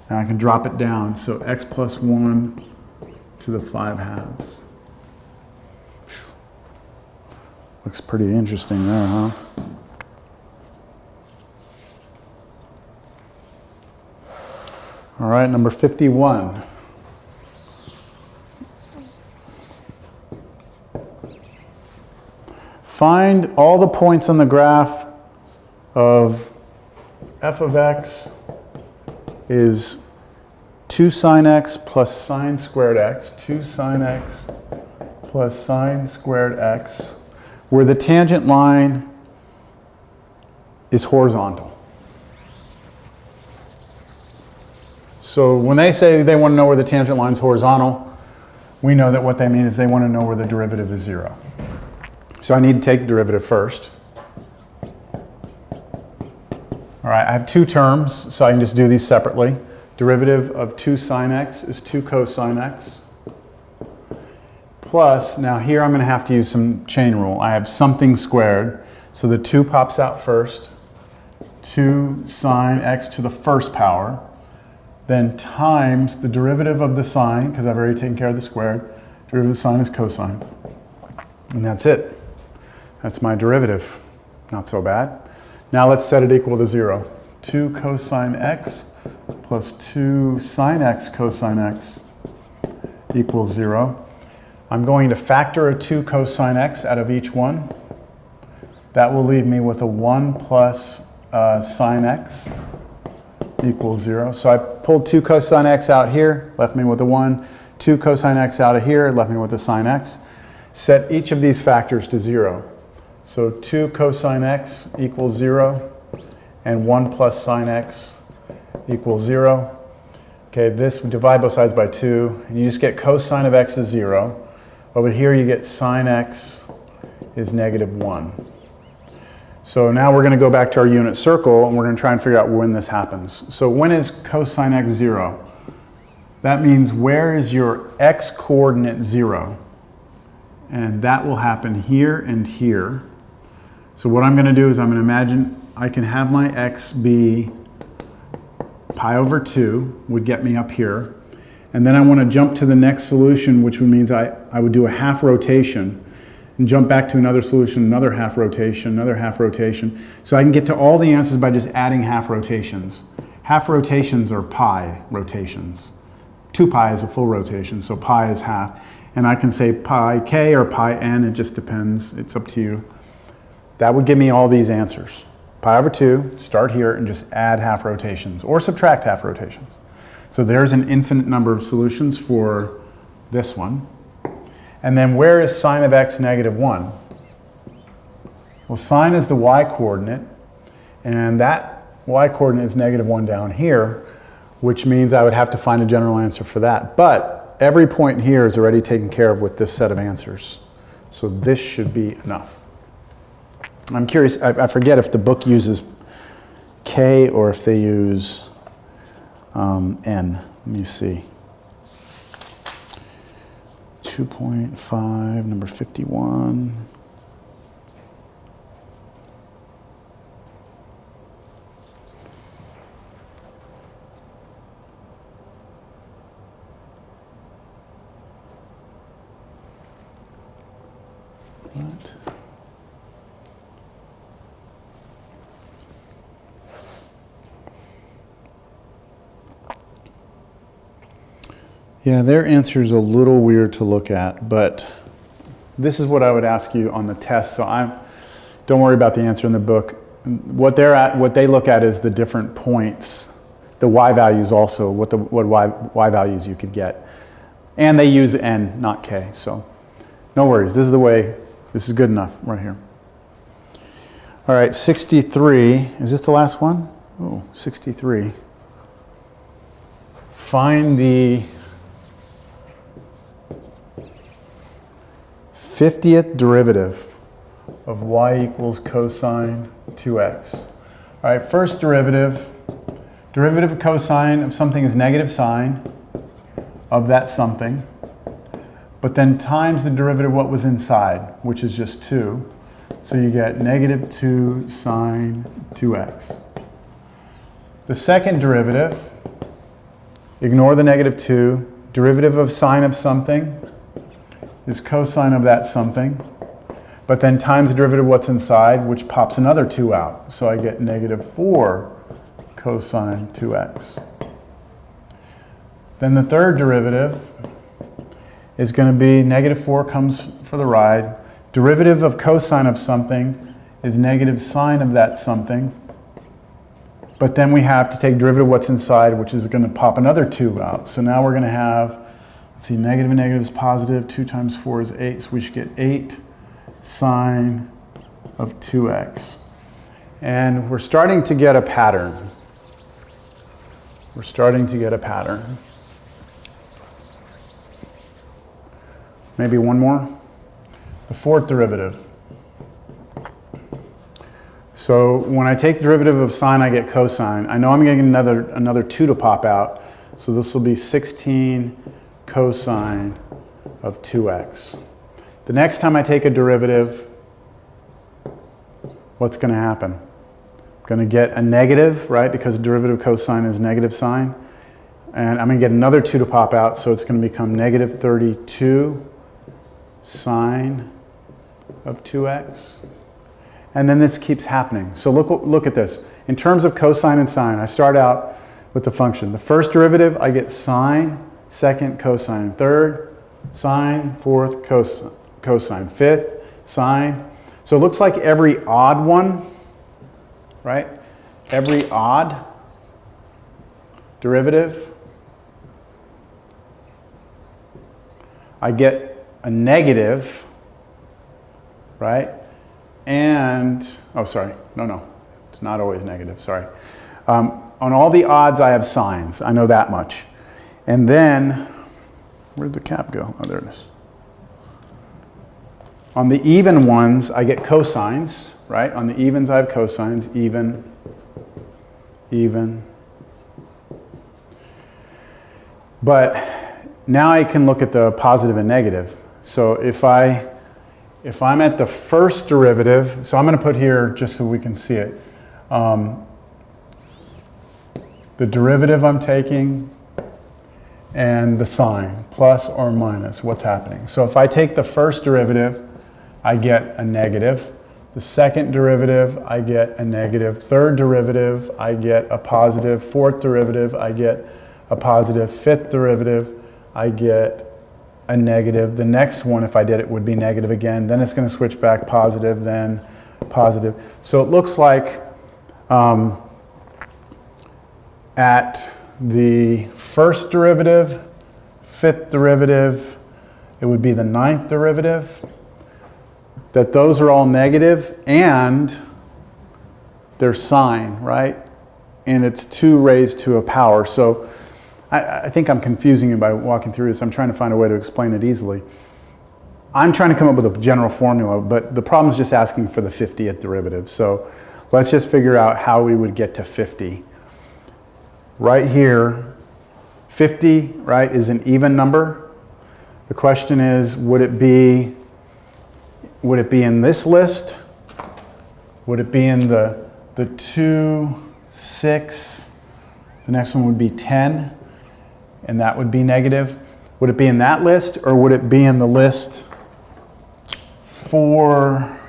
And I can drop it down. So x plus 1 to the 5/2. Looks pretty interesting there, huh? All right, number 51. Find all the points on the graph of f of x is 2 sine x plus sine squared x, 2 sine x plus sine squared x, where the tangent line is horizontal. So when they say they want to know where the tangent line is horizontal, we know that what they mean is they want to know where the derivative is 0. So I need to take the derivative first. All right, I have two terms, so I can just do these separately. Derivative of 2 sine x is 2 cosine x. Plus, now here I'm going to have to use some chain rule. I have something squared, so the 2 pops out first. 2 sine x to the first power. Then times the derivative of the sine, because I've already taken care of the squared. Derivative of the sine is cosine. And that's it. That's my derivative. Not so bad. Now let's set it equal to 0. 2 cosine x plus 2 sine x cosine x equals 0. I'm going to factor a 2 cosine x out of each one. That will leave me with a 1 plus sine x equals 0. So I pulled 2 cosine x out here, left me with a 1. 2 cosine x out of here, left me with a sine x. Set each of these factors to 0. So 2 cosine x equals 0, and 1 plus sine x equals 0. Okay, this, we divide both sides by 2, and you just get cosine of x is 0. Over here you get sine x is negative 1. So now we're going to go back to our unit circle, and we're going to try and figure out when this happens. So when is cosine x 0? That means where is your x coordinate 0? And that will happen here and here. So what I'm going to do is I'm going to imagine I can have my x be pi over 2, would get me up here. And then I want to jump to the next solution, which means I would do a half rotation. and jump back to another solution, another half rotation, another half rotation. So I can get to all the answers by just adding half rotations. Half rotations are pi rotations. 2 pi is a full rotation, so pi is half. And I can say pi k or pi n, it just depends, it's up to you. That would give me all these answers. Pi over 2, start here and just add half rotations or subtract half rotations. So there's an infinite number of solutions for this one. And then where is sine of x negative 1? Well, sine is the y-coordinate, and that y-coordinate is negative 1 down here, which means I would have to find a general answer for that. But every point here is already taken care of with this set of answers. So this should be enough. I'm curious, I forget if the book uses k or if they use n. Let me see. 2.5, number 51. What? Yeah, their answer is a little weird to look at, but this is what I would ask you on the test. So don't worry about the answer in the book. What they look at is the different points, the y values also, what y values you could get. And they use n, not k, so no worries. This is the way, this is good enough right here. All right, 63, is this the last one? Oh, 63. Find the 50th derivative of y equals cosine 2x. All right, first derivative of cosine of something is negative sine of that something, but then times the derivative of what was inside, which is just 2. So you get negative 2 sine 2x. The second derivative, ignore the negative 2, derivative of sine of something is cosine of that something, but then times the derivative of what's inside, which pops another 2 out. So I get negative 4 cosine 2x. Then the third derivative is going to be negative 4 comes for the ride. Derivative of cosine of something is negative sine of that something, but then we have to take derivative of what's inside, which is going to pop another 2 out. So now we're going to have, let's see, negative and negative is positive, 2 times 4 is 8, so we should get 8 sine of 2x. And we're starting to get a pattern. We're starting to get a pattern. Maybe one more. The fourth derivative. So when I take the derivative of sine, I get cosine. I know I'm getting another 2 to pop out, so this will be 16 cosine of 2x. The next time I take a derivative, what's going to happen? I'm going to get a negative, right, because the derivative of cosine is negative sine. And I'm going to get another 2 to pop out, so it's going to become negative 32 sine of 2x. And then this keeps happening. So look at this. In terms of cosine and sine, I start out with the function. The first derivative, I get sine, second cosine, third sine, fourth cosine, fifth sine. So it looks like every odd one, right? Every odd derivative, I get a negative, right? And, oh, sorry, no, it's not always negative, sorry. On all the odds, I have sines, I know that much. And then, where'd the cap go? Oh, there it is. On the even ones, I get cosines, right? On the evens, I have cosines, even. But now I can look at the positive and negative. So if I'm at the first derivative, so I'm going to put here just so we can see it. The derivative I'm taking and the sign, plus or minus, what's happening. So if I take the first derivative, I get a negative. The second derivative, I get a negative. Third derivative, I get a positive. Fourth derivative, I get a positive. Fifth derivative, I get a negative. The next one, if I did it, would be negative again. Then it's going to switch back positive, then positive. So it looks like at the first derivative, fifth derivative, it would be the ninth derivative, that those are all negative and their sign, right? And it's 2 raised to a power. So I think I'm confusing you by walking through this. I'm trying to find a way to explain it easily. I'm trying to come up with a general formula, but the problem is just asking for the 50th derivative. So let's just figure out how we would get to 50. Right here, 50, right, is an even number. The question is, would it be in this list? Would it be in the 2, 6, the next one would be 10, and that would be negative? Would it be in that list, or would it be in the list 4,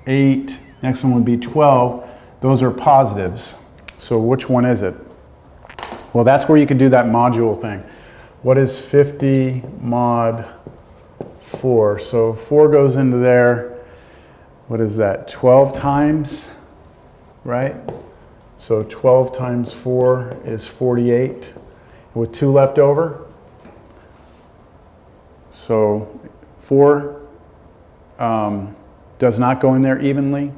8, next one would be 12? Those are positives. So which one is it? Well, that's where you could do that module thing. What is 50 mod 4? So 4 goes into there. What is that? 12 times, right? So 12 times 4 is 48 with 2 left over. So 4 does not go in there evenly.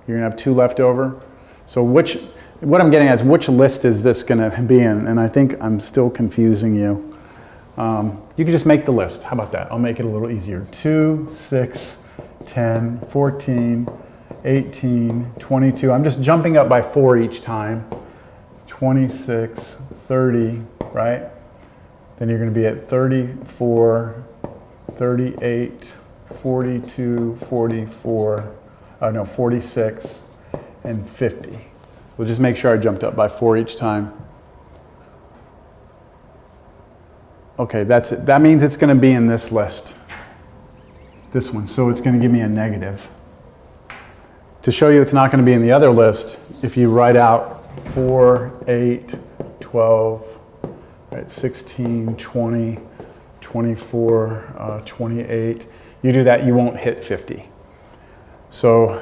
You're gonna have 2 left over. So what I'm getting at is, which list is this gonna be in? And I think I'm still confusing you. You can just make the list. How about that? I'll make it a little easier. 2, 6, 10, 14, 18, 22. I'm just jumping up by 4 each time. 26, 30, right? Then you're going to be at 34, 38, 42, 44, 46, and 50. So just make sure I jumped up by 4 each time. Okay, that's it. That means it's going to be in this list. This one. So it's going to give me a negative. To show you it's not going to be in the other list, if you write out 4, 8, 12, right, 16, 20, 24, 28, you do that, you won't hit 50. So, all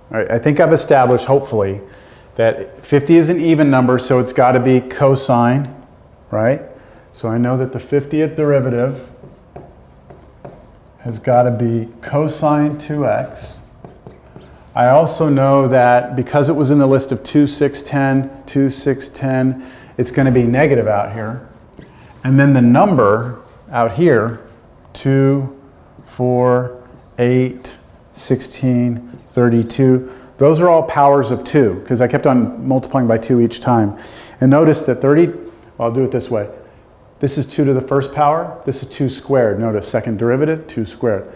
right, I think I've established, hopefully, that 50 is an even number, so it's got to be cosine, right? So I know that the 50th derivative has got to be cosine 2x. I also know that because it was in the list of 2, 6, 10, 2, 6, 10, it's going to be negative out here. And then the number out here, 2, 4, 8, 16, 32, those are all powers of 2, because I kept on multiplying by 2 each time. And notice that I'll do it this way. This is 2 to the first power. This is 2 squared. Notice second derivative, 2 squared.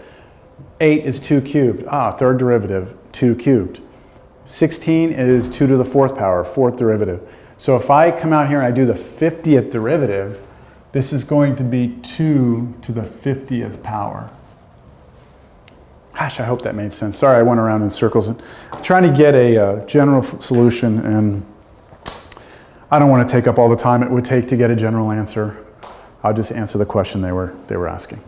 8 is 2 cubed. Third derivative, 2 cubed. 16 is 2 to the fourth power, fourth derivative. So if I come out here and I do the 50th derivative, this is going to be 2 to the 50th power. Gosh, I hope that made sense. Sorry, I went around in circles. I'm trying to get a general solution, and I don't want to take up all the time it would take to get a general answer. I'll just answer the question they were asking.